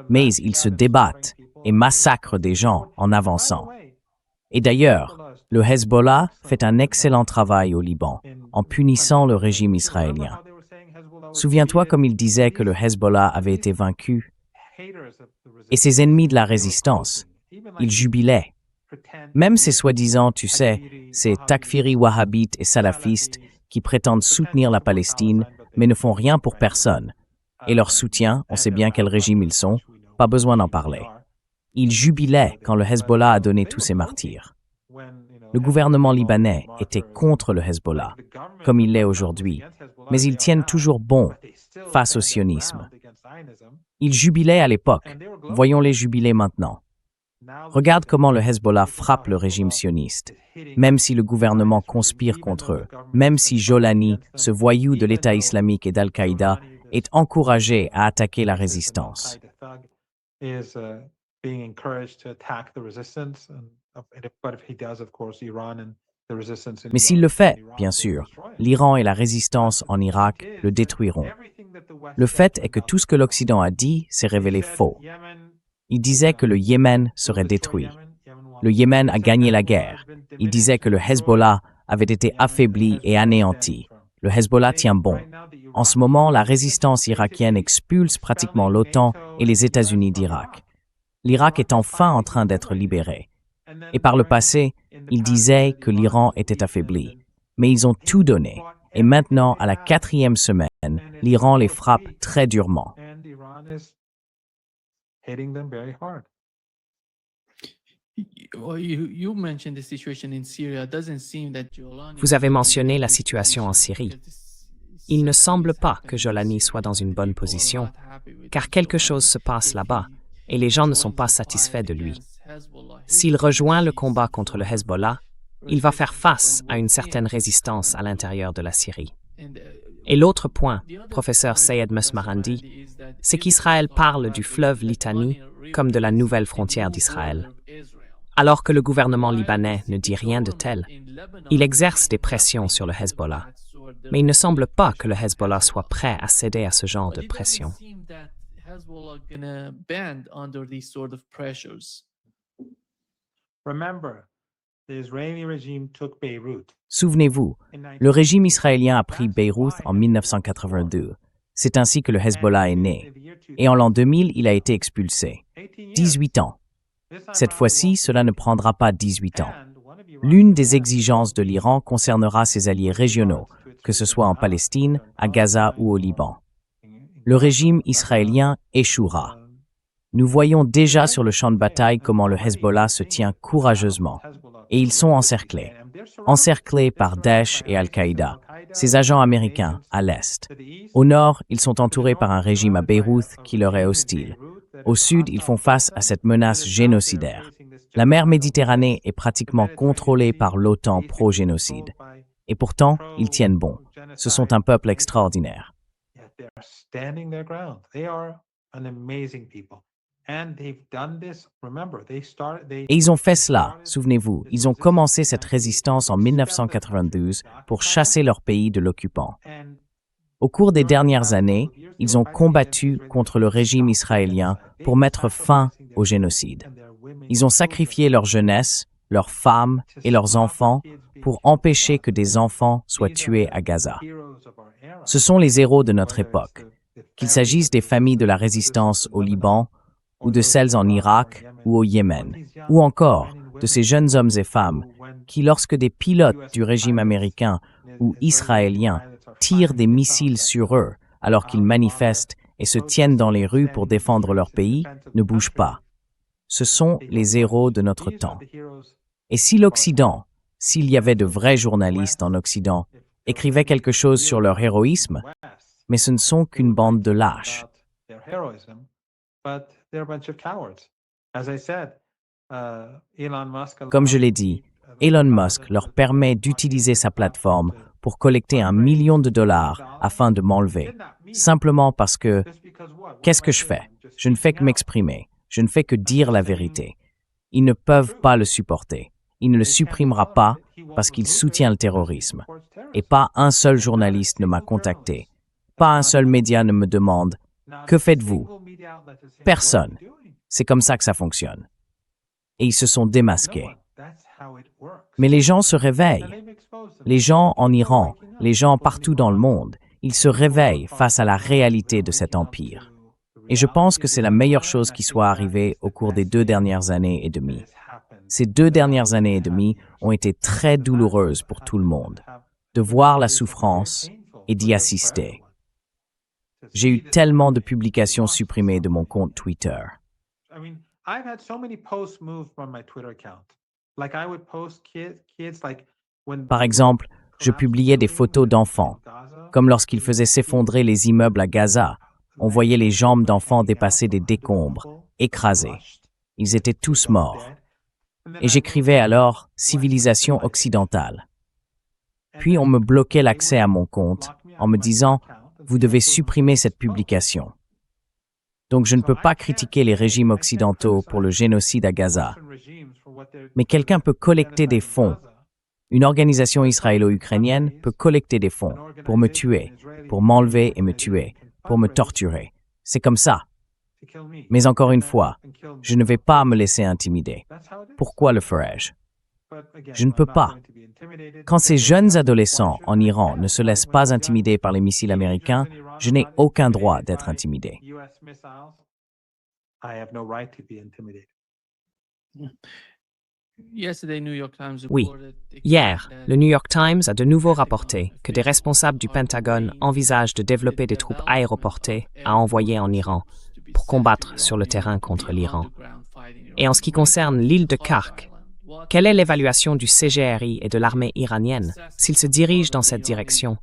Mais ils se débattent et massacrent des gens en avançant. Et d'ailleurs, le Hezbollah fait un excellent travail au Liban en punissant le régime israélien. Souviens-toi comme il disait que le Hezbollah avait été vaincu. Et ses ennemis de la résistance, ils jubilaient. Même ces soi-disant, tu sais, ces takfiri wahhabites et salafistes qui prétendent soutenir la Palestine, mais ne font rien pour personne. Et leur soutien, on sait bien quel régime ils sont, pas besoin d'en parler. Ils jubilaient quand le Hezbollah a donné tous ses martyrs. Le gouvernement libanais était contre le Hezbollah, comme il l'est aujourd'hui, mais ils tiennent toujours bon face au sionisme. Ils jubilaient à l'époque, voyons-les jubiler maintenant. Regarde comment le Hezbollah frappe le régime sioniste, même si le gouvernement conspire contre eux, même si Jolani, ce voyou de l'État islamique et d'Al-Qaïda, est encouragé à attaquer la résistance. Mais s'il le fait, bien sûr, l'Iran et la résistance en Irak le détruiront. Le fait est que tout ce que l'Occident a dit s'est révélé faux. Il disait que le Yémen serait détruit. Le Yémen a gagné la guerre. Il disait que le Hezbollah avait été affaibli et anéanti. Le Hezbollah tient bon. En ce moment, la résistance irakienne expulse pratiquement l'OTAN et les États-Unis d'Irak. L'Irak est enfin en train d'être libéré. Et par le passé, ils disaient que l'Iran était affaibli. Mais ils ont tout donné. Et maintenant, à la 4e semaine, l'Iran les frappe très durement. Vous avez mentionné la situation en Syrie. Il ne semble pas que Jolani soit dans une bonne position, car quelque chose se passe là-bas et les gens ne sont pas satisfaits de lui. S'il rejoint le combat contre le Hezbollah, il va faire face à une certaine résistance à l'intérieur de la Syrie. Et l'autre point, professeur Sayed Mesmarandi, c'est qu'Israël parle du fleuve Litani comme de la nouvelle frontière d'Israël. Alors que le gouvernement libanais ne dit rien de tel, il exerce des pressions sur le Hezbollah. Mais il ne semble pas que le Hezbollah soit prêt à céder à ce genre de pression. Remember, the Israeli regime took Beirut. Souvenez-vous, le régime israélien a pris Beyrouth en 1982. C'est ainsi que le Hezbollah est né. Et en l'an 2000, il a été expulsé. 18 ans. Cette fois-ci, cela ne prendra pas 18 ans. L'une des exigences de l'Iran concernera ses alliés régionaux, que ce soit en Palestine, à Gaza ou au Liban. Le régime israélien échouera. Nous voyons déjà sur le champ de bataille comment le Hezbollah se tient courageusement. Et ils sont encerclés par Daesh et Al-Qaïda, ces agents américains à l'est. Au nord, ils sont entourés par un régime à Beyrouth qui leur est hostile. Au sud, ils font face à cette menace génocidaire. La mer Méditerranée est pratiquement contrôlée par l'OTAN pro-génocide. Et pourtant, ils tiennent bon. Ce sont un peuple extraordinaire. Et ils ont fait cela, souvenez-vous, ils ont commencé cette résistance en 1992 pour chasser leur pays de l'occupant. Au cours des dernières années, ils ont combattu contre le régime israélien pour mettre fin au génocide. Ils ont sacrifié leur jeunesse, leurs femmes et leurs enfants pour empêcher que des enfants soient tués à Gaza. Ce sont les héros de notre époque, qu'il s'agisse des familles de la résistance au Liban, ou de celles en Irak ou au Yémen, ou encore de ces jeunes hommes et femmes qui, lorsque des pilotes du régime américain ou israélien tirent des missiles sur eux alors qu'ils manifestent et se tiennent dans les rues pour défendre leur pays, ne bougent pas. Ce sont les héros de notre temps. Et si l'Occident, s'il y avait de vrais journalistes en Occident, écrivaient quelque chose sur leur héroïsme, mais ce ne sont qu'une bande de lâches. Comme je l'ai dit, Elon Musk leur permet d'utiliser sa plateforme pour collecter $1 million afin de m'enlever, simplement parce que, qu'est-ce que je fais? Je ne fais que m'exprimer, je ne fais que dire la vérité. Ils ne peuvent pas le supporter. Il ne le supprimera pas parce qu'il soutient le terrorisme. Et pas un seul journaliste ne m'a contacté. Pas un seul média ne me demande « Que faites-vous » Personne. C'est comme ça que ça fonctionne. Et ils se sont démasqués. Mais les gens se réveillent. Les gens en Iran, les gens partout dans le monde, ils se réveillent face à la réalité de cet empire. Et je pense que c'est la meilleure chose qui soit arrivée au cours des 2 dernières années et demie. Ces 2 dernières années et demie ont été très douloureuses pour tout le monde, de voir la souffrance et d'y assister. J'ai eu tellement de publications supprimées de mon compte Twitter. Par exemple, je publiais des photos d'enfants, comme lorsqu'ils faisaient s'effondrer les immeubles à Gaza. On voyait les jambes d'enfants dépasser des décombres, écrasés. Ils étaient tous morts. Et j'écrivais alors « civilisation occidentale ». Puis on me bloquait l'accès à mon compte en me disant « vous devez supprimer cette publication ». Donc je ne peux pas critiquer les régimes occidentaux pour le génocide à Gaza. Mais quelqu'un peut collecter des fonds. Une organisation israélo-ukrainienne peut collecter des fonds pour me tuer, pour m'enlever et me tuer, pour me torturer. C'est comme ça. Mais encore une fois, je ne vais pas me laisser intimider. Pourquoi le ferais-je? Je ne peux pas. Quand ces jeunes adolescents en Iran ne se laissent pas intimider par les missiles américains, je n'ai aucun droit d'être intimidé. Oui, hier, le New York Times a de nouveau rapporté que des responsables du Pentagone envisagent de développer des troupes aéroportées à envoyer en Iran pour combattre sur le terrain contre l'Iran. Et en ce qui concerne l'île de Kark, quelle est l'évaluation du CGRI et de l'armée iranienne s'ils se dirigent dans cette direction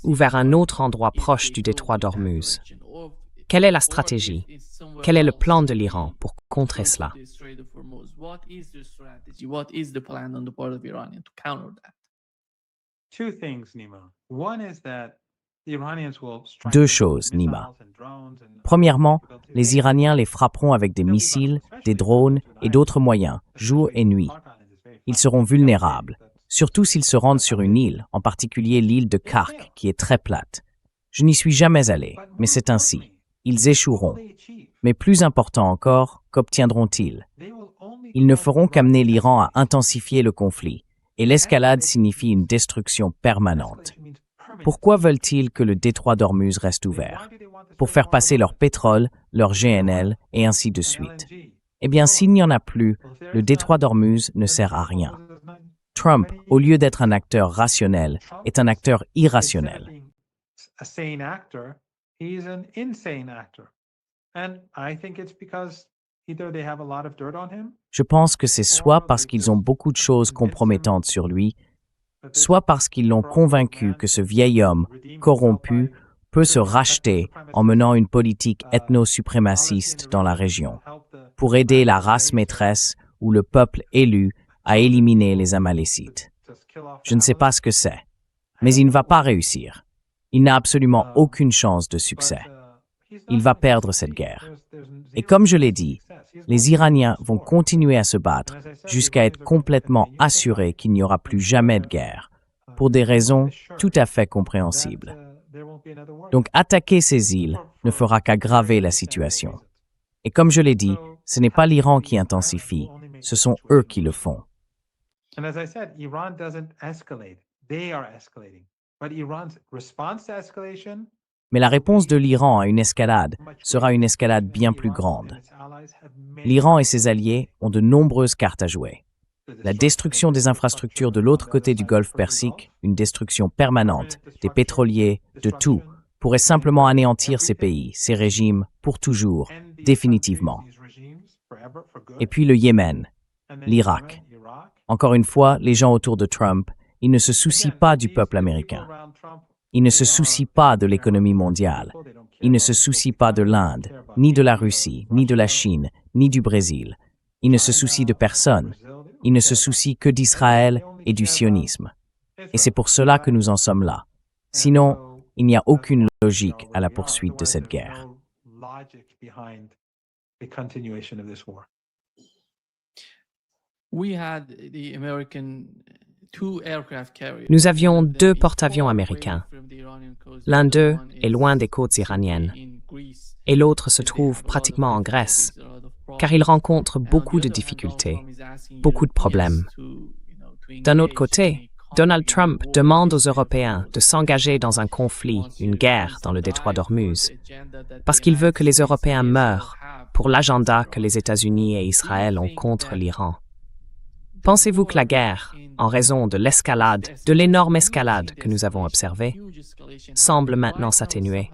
ou vers un autre endroit proche du détroit d'Ormuz? Quelle est la stratégie? Quel est le plan de l'Iran pour contrer cela? 2 choses, Nima. Premièrement, les Iraniens les frapperont avec des missiles, des drones et d'autres moyens, jour et nuit. Ils seront vulnérables. surtout s'ils se rendent sur une île, en particulier l'île de Kark, qui est très plate. Je n'y suis jamais allé, mais c'est ainsi. Ils échoueront. Mais plus important encore, qu'obtiendront-ils? Ils ne feront qu'amener l'Iran à intensifier le conflit, et l'escalade signifie une destruction permanente. Pourquoi veulent-ils que le détroit d'Ormuz reste ouvert? Pour faire passer leur pétrole, leur GNL, et ainsi de suite. Eh bien, s'il n'y en a plus, le détroit d'Ormuz ne sert à rien. Trump, au lieu d'être un acteur rationnel, est un acteur irrationnel. Je pense que c'est soit parce qu'ils ont beaucoup de choses compromettantes sur lui, soit parce qu'ils l'ont convaincu que ce vieil homme, corrompu, peut se racheter en menant une politique ethno-suprémaciste dans la région, pour aider la race maîtresse ou le peuple élu à éliminer les Amalécites. Je ne sais pas ce que c'est, mais il ne va pas réussir. Il n'a absolument aucune chance de succès. Il va perdre cette guerre. Et comme je l'ai dit, les Iraniens vont continuer à se battre jusqu'à être complètement assurés qu'il n'y aura plus jamais de guerre, pour des raisons tout à fait compréhensibles. Donc attaquer ces îles ne fera qu'aggraver la situation. Et comme je l'ai dit, ce n'est pas l'Iran qui intensifie, ce sont eux qui le font. Mais la réponse de l'Iran à une escalade sera une escalade bien plus grande. L'Iran et ses alliés ont de nombreuses cartes à jouer. La destruction des infrastructures de l'autre côté du Golfe Persique, une destruction permanente, des pétroliers, de tout, pourrait simplement anéantir ces pays, ces régimes, pour toujours, définitivement. Et puis le Yémen, l'Irak. Encore une fois, les gens autour de Trump, ils ne se soucient pas du peuple américain. Ils ne se soucient pas de l'économie mondiale. Ils ne se soucient pas de l'Inde, ni de la Russie, ni de la Chine, ni du Brésil. Ils ne se soucient de personne. Ils ne se soucient que d'Israël et du sionisme. Et c'est pour cela que nous en sommes là. Sinon, il n'y a aucune logique à la poursuite de cette guerre. Nous avions 2 porte-avions américains. L'un d'eux est loin des côtes iraniennes et l'autre se trouve pratiquement en Grèce, car il rencontre beaucoup de difficultés, beaucoup de problèmes. D'un autre côté, Donald Trump demande aux Européens de s'engager dans un conflit, une guerre dans le détroit d'Ormuz, parce qu'il veut que les Européens meurent pour l'agenda que les États-Unis et Israël ont contre l'Iran. Pensez-vous que la guerre, en raison de l'escalade, de l'énorme escalade que nous avons observée, semble maintenant s'atténuer?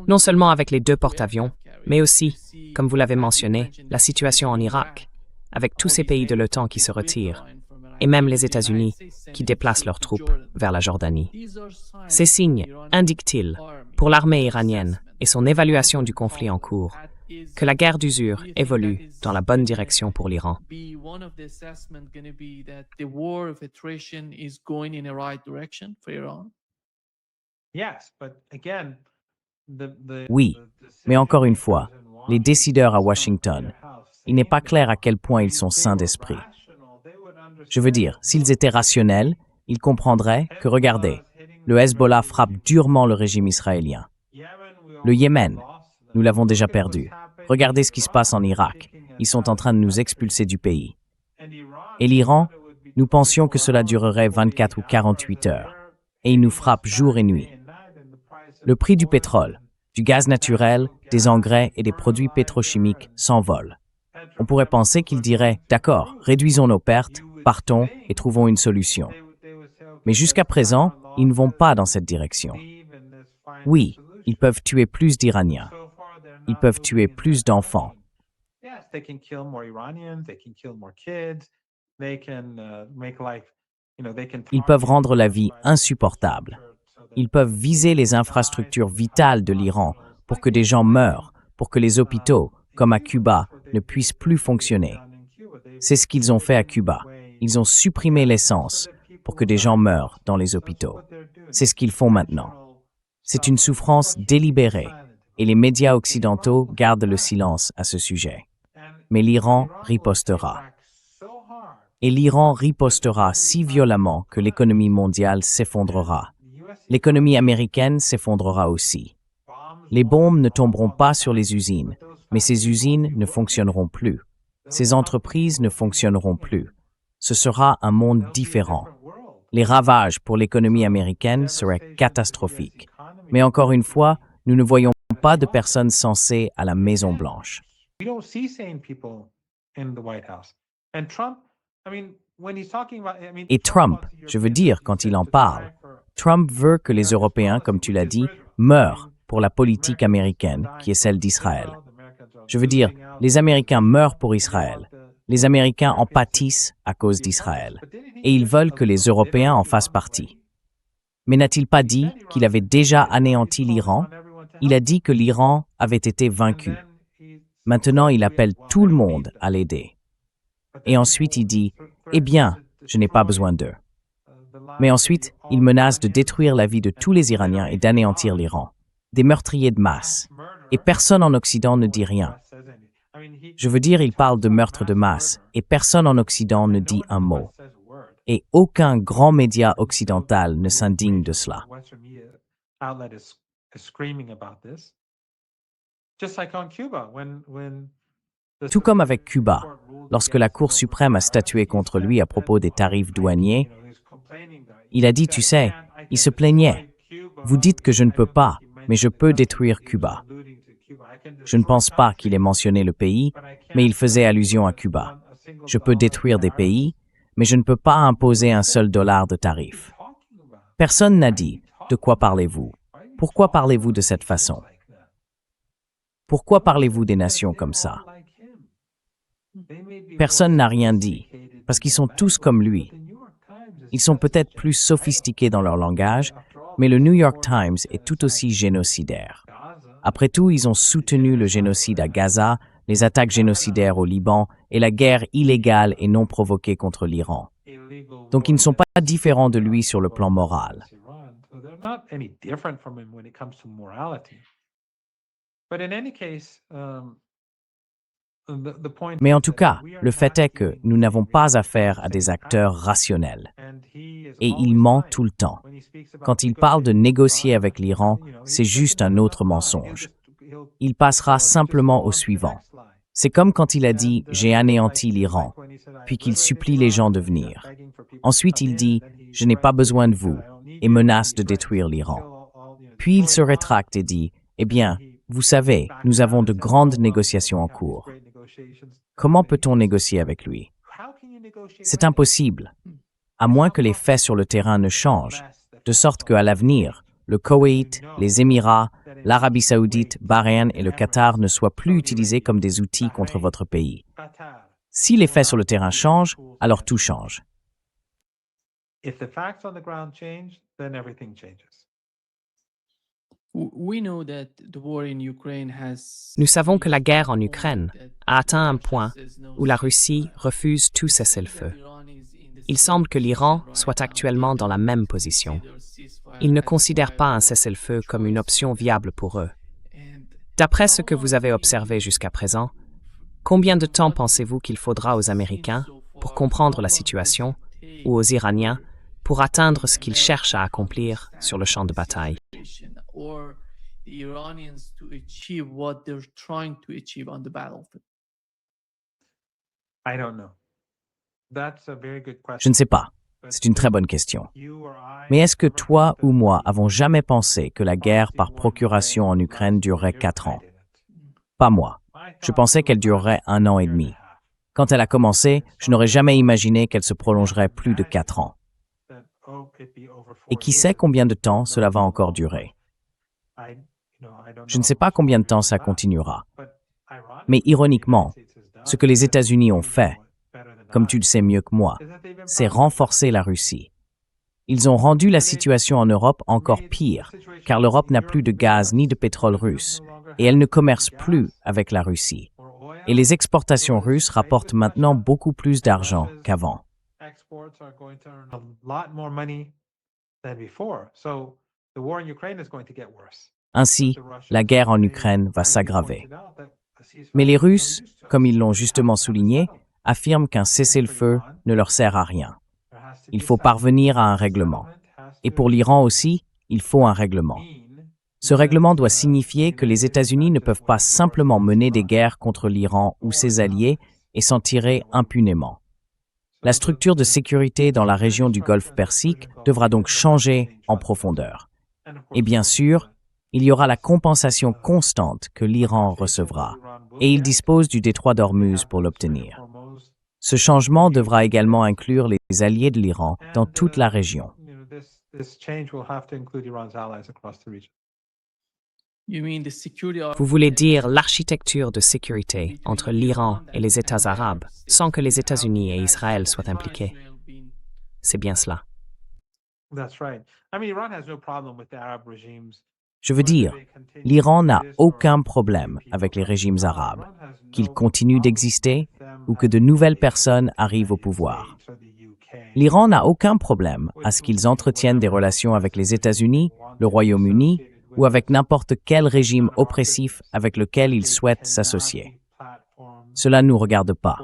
Non seulement avec les 2 porte-avions, mais aussi, comme vous l'avez mentionné, la situation en Irak, avec tous ces pays de l'OTAN qui se retirent, et même les États-Unis qui déplacent leurs troupes vers la Jordanie. Ces signes indiquent-ils, pour l'armée iranienne et son évaluation du conflit en cours, que la guerre d'usure évolue dans la bonne direction pour l'Iran? Oui, mais encore une fois, les décideurs à Washington, il n'est pas clair à quel point ils sont sains d'esprit. Je veux dire, s'ils étaient rationnels, ils comprendraient que, regardez, le Hezbollah frappe durement le régime israélien. Le Yémen, nous l'avons déjà perdu. Regardez ce qui se passe en Irak. Ils sont en train de nous expulser du pays. Et l'Iran, nous pensions que cela durerait 24 ou 48 heures. Et ils nous frappent jour et nuit. Le prix du pétrole, du gaz naturel, des engrais et des produits pétrochimiques s'envole. On pourrait penser qu'ils diraient « D'accord, réduisons nos pertes, partons et trouvons une solution. » Mais jusqu'à présent, ils ne vont pas dans cette direction. Oui, ils peuvent tuer plus d'Iraniens. Ils peuvent tuer plus d'enfants. Ils peuvent rendre la vie insupportable. Ils peuvent viser les infrastructures vitales de l'Iran pour que des gens meurent, pour que les hôpitaux, comme à Cuba, ne puissent plus fonctionner. C'est ce qu'ils ont fait à Cuba. Ils ont supprimé l'essence pour que des gens meurent dans les hôpitaux. C'est ce qu'ils font maintenant. C'est une souffrance délibérée et les médias occidentaux gardent le silence à ce sujet. Mais l'Iran ripostera. et l'Iran ripostera si violemment que l'économie mondiale s'effondrera. L'économie américaine s'effondrera aussi. Les bombes ne tomberont pas sur les usines, mais ces usines ne fonctionneront plus. Ces entreprises ne fonctionneront plus. Ce sera un monde différent. Les ravages pour l'économie américaine seraient catastrophiques. Mais encore une fois, nous ne voyons pas de personnes sensées à la Maison-Blanche. We don't see sane people in the White House. And Trump, I mean, when he's talking about, I mean, Et Trump, je veux dire, quand il en parle, Trump veut que les Européens, comme tu l'as dit, meurent pour la politique américaine, qui est celle d'Israël. Je veux dire, les Américains meurent pour Israël. Les Américains en pâtissent à cause d'Israël. Et ils veulent que les Européens en fassent partie. Mais n'a-t-il pas dit qu'il avait déjà anéanti l'Iran? Il a dit que l'Iran avait été vaincu. Maintenant, il appelle tout le monde à l'aider. Et ensuite, il dit « Eh bien, je n'ai pas besoin d'eux ». Mais ensuite, il menace de détruire la vie de tous les Iraniens et d'anéantir l'Iran. Des meurtriers de masse. Et personne en Occident ne dit rien. Je veux dire, il parle de meurtre de masse, et personne en Occident ne dit un mot. Et aucun grand média occidental ne s'indigne de cela. Tout comme avec Cuba, lorsque la Cour suprême a statué contre lui à propos des tarifs douaniers, il a dit, tu sais, il se plaignait. Vous dites que je ne peux pas, mais je peux détruire Cuba. Je ne pense pas qu'il ait mentionné le pays, mais il faisait allusion à Cuba. Je peux détruire des pays, mais je ne peux pas imposer un seul dollar de tarif. Personne n'a dit « De quoi parlez-vous? Pourquoi parlez-vous de cette façon? Pourquoi parlez-vous des nations comme ça? » Personne n'a rien dit, parce qu'ils sont tous comme lui. Ils sont peut-être plus sophistiqués dans leur langage, mais le New York Times est tout aussi génocidaire. Après tout, ils ont soutenu le génocide à Gaza, les attaques génocidaires au Liban et la guerre illégale et non provoquée contre l'Iran. Donc ils ne sont pas différents de lui sur le plan moral. Mais en tout cas, le fait est que nous n'avons pas affaire à des acteurs rationnels. Et il ment tout le temps. Quand il parle de négocier avec l'Iran, c'est juste un autre mensonge. Il passera simplement au suivant. C'est comme quand il a dit « j'ai anéanti l'Iran », puis qu'il supplie les gens de venir. Ensuite, il dit « je n'ai pas besoin de vous » et menace de détruire l'Iran. Puis il se rétracte et dit « eh bien, vous savez, nous avons de grandes négociations en cours. Comment peut-on négocier avec lui? C'est impossible, à moins que les faits sur le terrain ne changent, de sorte qu'à l'avenir, le Koweït, les Émirats, l'Arabie saoudite, Bahreïn et le Qatar ne soient plus utilisés comme des outils contre votre pays. Si les faits sur le terrain changent, alors tout change. Nous savons que la guerre en Ukraine a atteint un point où la Russie refuse tout cessez-le-feu. Il semble que l'Iran soit actuellement dans la même position. Ils ne considèrent pas un cessez-le-feu comme une option viable pour eux. D'après ce que vous avez observé jusqu'à présent, combien de temps pensez-vous qu'il faudra aux Américains pour comprendre la situation ou aux Iraniens pour atteindre ce qu'ils cherchent à accomplir sur le champ de bataille? Je ne sais pas. C'est une très bonne question. Mais est-ce que toi ou moi avons jamais pensé que la guerre par procuration en Ukraine durerait 4 ans? Pas moi. Je pensais qu'elle durerait 1 an et demi. Quand elle a commencé, je n'aurais jamais imaginé qu'elle se prolongerait plus de 4 ans. Et qui sait combien de temps cela va encore durer? Je ne sais pas combien de temps ça continuera. Mais ironiquement, ce que les États-Unis ont fait, comme tu le sais mieux que moi, c'est renforcer la Russie. Ils ont rendu la situation en Europe encore pire, car l'Europe n'a plus de gaz ni de pétrole russe, et elle ne commerce plus avec la Russie. Et les exportations russes rapportent maintenant beaucoup plus d'argent qu'avant. Ainsi, la guerre en Ukraine va s'aggraver. Mais les Russes, comme ils l'ont justement souligné, affirment qu'un cessez-le-feu ne leur sert à rien. Il faut parvenir à un règlement. Et pour l'Iran aussi, il faut un règlement. Ce règlement doit signifier que les États-Unis ne peuvent pas simplement mener des guerres contre l'Iran ou ses alliés et s'en tirer impunément. La structure de sécurité dans la région du Golfe Persique devra donc changer en profondeur. Et bien sûr, il y aura la compensation constante que l'Iran recevra, et il dispose du détroit d'Ormuz pour l'obtenir. Ce changement devra également inclure les alliés de l'Iran dans toute la région. Vous voulez dire l'architecture de sécurité entre l'Iran et les États arabes, sans que les États-Unis et Israël soient impliqués. C'est bien cela. Je veux dire, l'Iran n'a aucun problème avec les régimes arabes, qu'ils continuent d'exister ou que de nouvelles personnes arrivent au pouvoir. L'Iran n'a aucun problème à ce qu'ils entretiennent des relations avec les États-Unis, le Royaume-Uni ou avec n'importe quel régime oppressif avec lequel ils souhaitent s'associer. Cela ne nous regarde pas.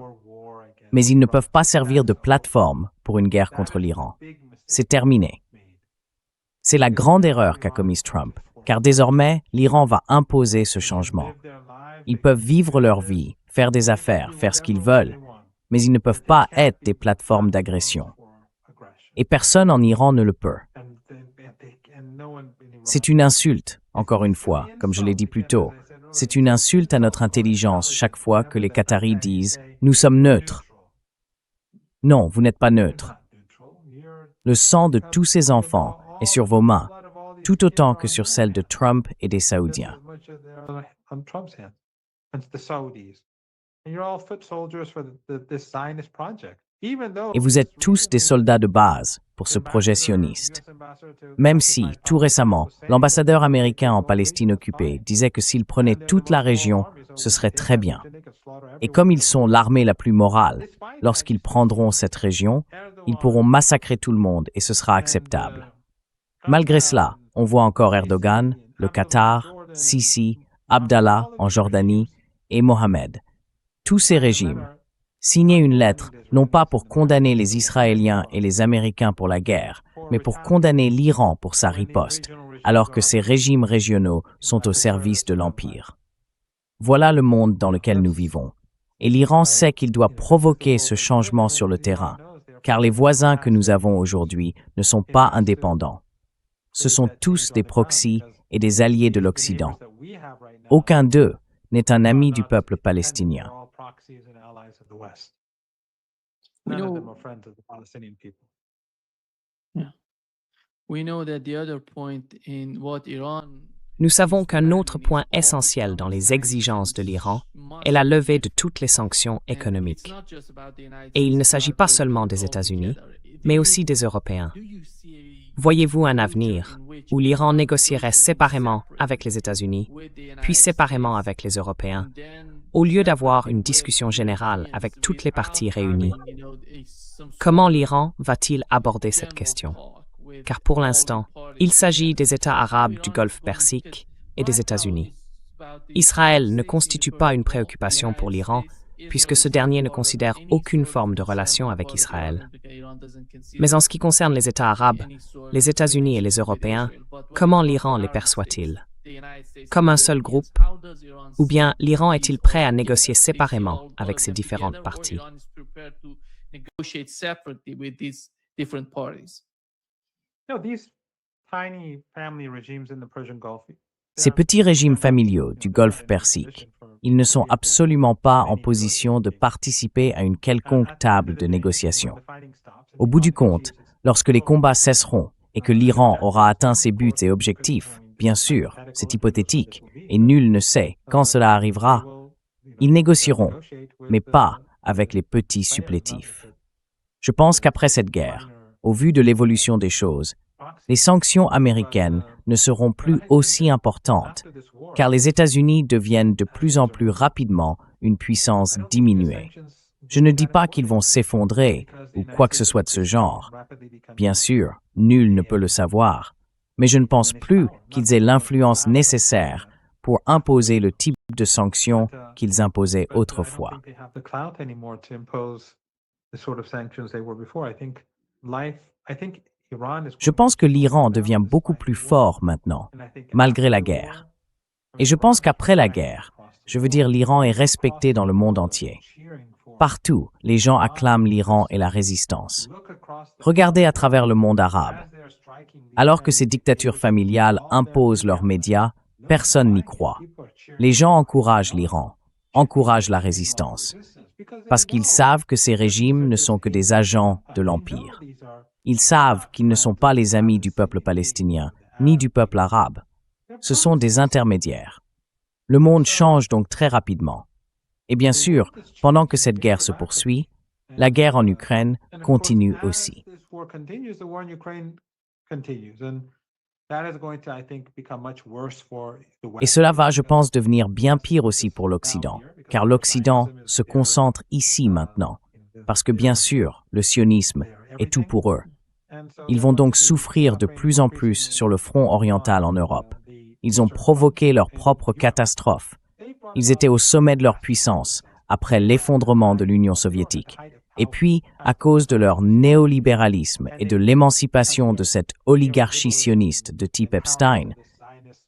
Mais ils ne peuvent pas servir de plateforme pour une guerre contre l'Iran. C'est terminé. C'est la grande erreur qu'a commise Trump, car désormais, l'Iran va imposer ce changement. Ils peuvent vivre leur vie, faire des affaires, faire ce qu'ils veulent, mais ils ne peuvent pas être des plateformes d'agression. Et personne en Iran ne le peut. C'est une insulte, encore une fois, comme je l'ai dit plus tôt. C'est une insulte à notre intelligence chaque fois que les Qataris disent « Nous sommes neutres ». Non, vous n'êtes pas neutre. Le sang de tous ces enfants est sur vos mains, tout autant que sur celles de Trump et des Saoudiens. Et vous êtes tous des soldats de base pour ce projet sioniste. Même si, tout récemment, l'ambassadeur américain en Palestine occupée disait que s'ils prenaient toute la région, ce serait très bien. Et comme ils sont l'armée la plus morale, lorsqu'ils prendront cette région, ils pourront massacrer tout le monde et ce sera acceptable. Malgré cela, on voit encore Erdogan, le Qatar, Sisi, Abdallah en Jordanie et Mohamed. Tous ces régimes signer une lettre non pas pour condamner les Israéliens et les Américains pour la guerre, mais pour condamner l'Iran pour sa riposte, alors que ces régimes régionaux sont au service de l'Empire. Voilà le monde dans lequel nous vivons. Et l'Iran sait qu'il doit provoquer ce changement sur le terrain, car les voisins que nous avons aujourd'hui ne sont pas indépendants. Ce sont tous des proxys et des alliés de l'Occident. Aucun d'eux n'est un ami du peuple palestinien. We know that the other point in what Iran Nous savons qu'un autre point essentiel dans les exigences de l'Iran est la levée de toutes les sanctions économiques. Et il ne s'agit pas seulement des États-Unis, mais aussi des Européens. Voyez-vous un avenir où l'Iran négocierait séparément avec les États-Unis, puis séparément avec les Européens, au lieu d'avoir une discussion générale avec toutes les parties réunies? Comment l'Iran va-t-il aborder cette question? Car pour l'instant, il s'agit des États arabes du Golfe Persique et des États-Unis. Israël ne constitue pas une préoccupation pour l'Iran, puisque ce dernier ne considère aucune forme de relation avec Israël. Mais en ce qui concerne les États arabes, les États-Unis et les Européens, comment l'Iran les perçoit-il? Comme un seul groupe? Ou bien l'Iran est-il prêt à négocier séparément avec ces différentes parties? Ces petits régimes familiaux du Golfe Persique, ils ne sont absolument pas en position de participer à une quelconque table de négociation. Au bout du compte, lorsque les combats cesseront et que l'Iran aura atteint ses buts et objectifs, bien sûr, c'est hypothétique, et nul ne sait quand cela arrivera, ils négocieront, mais pas avec les petits supplétifs. Je pense qu'après cette guerre, au vu de l'évolution des choses, les sanctions américaines ne seront plus aussi importantes, car les États-Unis deviennent de plus en plus rapidement une puissance diminuée. Je ne dis pas qu'ils vont s'effondrer ou quoi que ce soit de ce genre. Bien sûr, nul ne peut le savoir, mais je ne pense plus qu'ils aient l'influence nécessaire pour imposer le type de sanctions qu'ils imposaient But I don't autrefois. think they have the clout anymore to impose the sort of sanctions they were before. I think Iran is Je going pense que to l'Iran slow down devient this beaucoup fight plus more. fort maintenant, And I think malgré la after the guerre. war, Et je pense qu'après la Iran is guerre, across the je veux world, dire l'Iran est across respecté the dans le monde world, entier. cheering for Partout, les gens Iran acclament l'Iran et la because résistance. look across the Regardez à world, travers le monde arabe. as they are striking these Alors que men, ces dictatures familiales all their imposent leurs media médias, look personne n'y like it. croit. People are cheering Les gens for encouragent Iran. l'Iran, encouragent la résistance, parce qu'ils savent que ces régimes ne sont que des agents de l'Empire. Ils savent qu'ils ne sont pas les amis du peuple palestinien, ni du peuple arabe. Ce sont des intermédiaires. Le monde change donc très rapidement. Et bien sûr, pendant que cette guerre se poursuit, la guerre en Ukraine continue aussi. Et cela va, je pense, devenir bien pire aussi pour l'Occident, car l'Occident se concentre ici maintenant, parce que bien sûr, le sionisme est tout pour eux. Ils vont donc souffrir de plus en plus sur le front oriental en Europe. Ils ont provoqué leur propre catastrophe. Ils étaient au sommet de leur puissance après l'effondrement de l'Union soviétique. Et puis, à cause de leur néolibéralisme et de l'émancipation de cette oligarchie sioniste de type Epstein,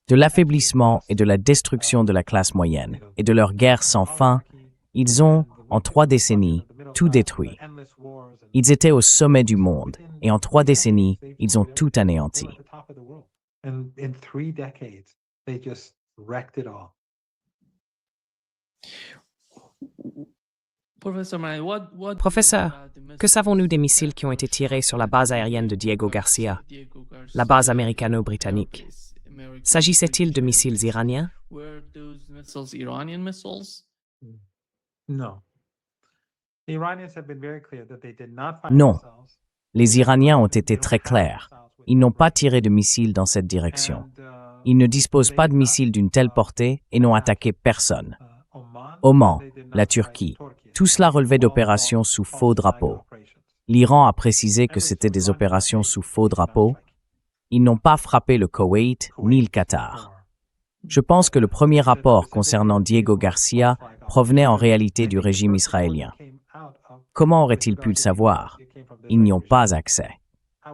de l'affaiblissement et de la destruction de la classe moyenne et de leur guerre sans fin, ils ont, en 3 décennies, tout détruit. Ils étaient au sommet du monde et en 3 décennies, ils ont tout anéanti. In 3 decades, they just wrecked it all. Professeur, que savons-nous des missiles qui ont été tirés sur la base aérienne de Diego Garcia, la base américano-britannique? S'agissait-il de missiles iraniens? No. The Iranians have been very clear that they did not fire Non. missiles. Les Iraniens ont été très clairs. Ils n'ont pas tiré de missiles dans cette direction. Ils ne disposent pas de missiles d'une telle portée et n'ont attaqué personne. Oman, la Turquie, tout cela relevait d'opérations sous faux drapeau. L'Iran a précisé que c'était des opérations sous faux drapeau. Ils n'ont pas frappé le Koweït ni le Qatar. Je pense que le premier rapport concernant Diego Garcia provenait en réalité du régime israélien. Comment aurait-il pu le savoir? Ils n'y ont pas accès.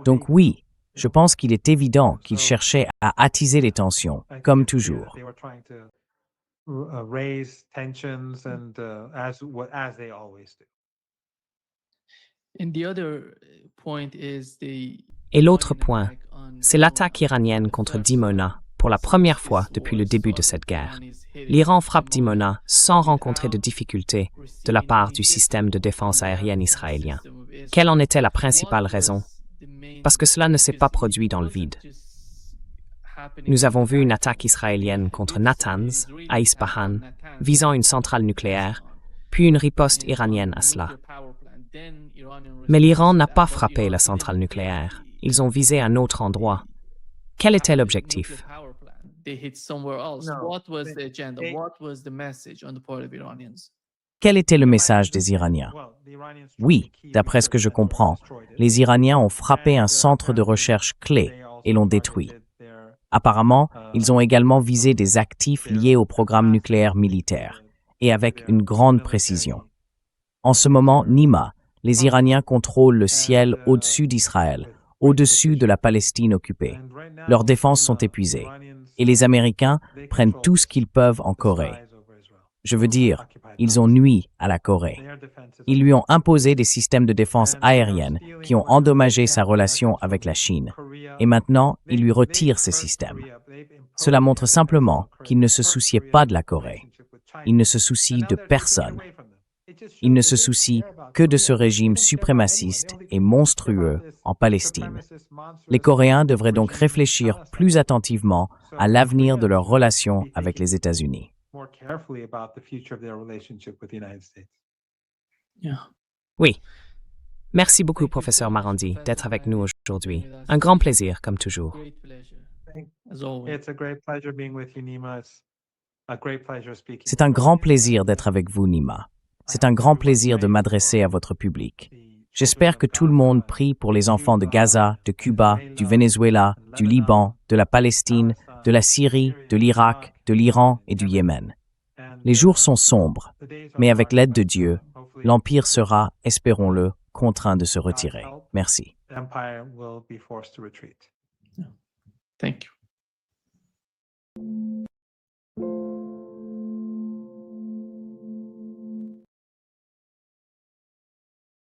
Donc oui, je pense qu'il est évident qu'ils cherchaient à attiser les tensions, comme toujours. They were trying to raise tensions and as they always do. Et l'autre point, c'est l'attaque iranienne contre Dimona pour la première fois depuis le début de cette guerre. L'Iran frappe Dimona sans rencontrer de difficultés de la part du système de défense aérienne israélien. Quelle en était la principale raison? Parce que cela ne s'est pas produit dans le vide. Nous avons vu une attaque israélienne contre Natanz, à Ispahan, visant une centrale nucléaire, puis une riposte iranienne à cela. Mais l'Iran n'a pas frappé la centrale nucléaire. Ils ont visé un autre endroit. Quel était l'objectif? Quel était le message des Iraniens? Oui, d'après ce que je comprends, les Iraniens ont frappé un centre de recherche clé et l'ont détruit. Apparemment, ils ont également visé des actifs liés au programme nucléaire militaire, et avec une grande précision. En ce moment, Nima, les Iraniens contrôlent le ciel au-dessus d'Israël, au-dessus de la Palestine occupée. Leurs défenses sont épuisées, et les Américains prennent tout ce qu'ils peuvent en Corée. Je veux dire, ils ont nui à la Corée. Ils lui ont imposé des systèmes de défense aérienne qui ont endommagé sa relation avec la Chine. Et maintenant, ils lui retirent ces systèmes. Cela montre simplement qu'ils ne se souciaient pas de la Corée. Ils ne se soucient de personne. Ils ne se soucient que de ce régime suprémaciste et monstrueux en Palestine. Les Coréens devraient donc réfléchir plus attentivement à l'avenir de leur relation avec les États-Unis. Oui. Merci beaucoup, professeur Marandi, d'être avec nous aujourd'hui. Un grand plaisir, comme toujours. C'est un grand plaisir d'être avec vous, Nima. C'est un grand plaisir de m'adresser à votre public. J'espère que tout le monde prie pour les enfants de Gaza, de Cuba, du Venezuela, du Liban, de la Palestine, de la Syrie, de l'Irak, de l'Iran et du Yémen. Les jours sont sombres, mais avec l'aide de Dieu, l'Empire sera, espérons-le, contraint de se retirer. Merci. The empire will be forced to retreat. Thank you.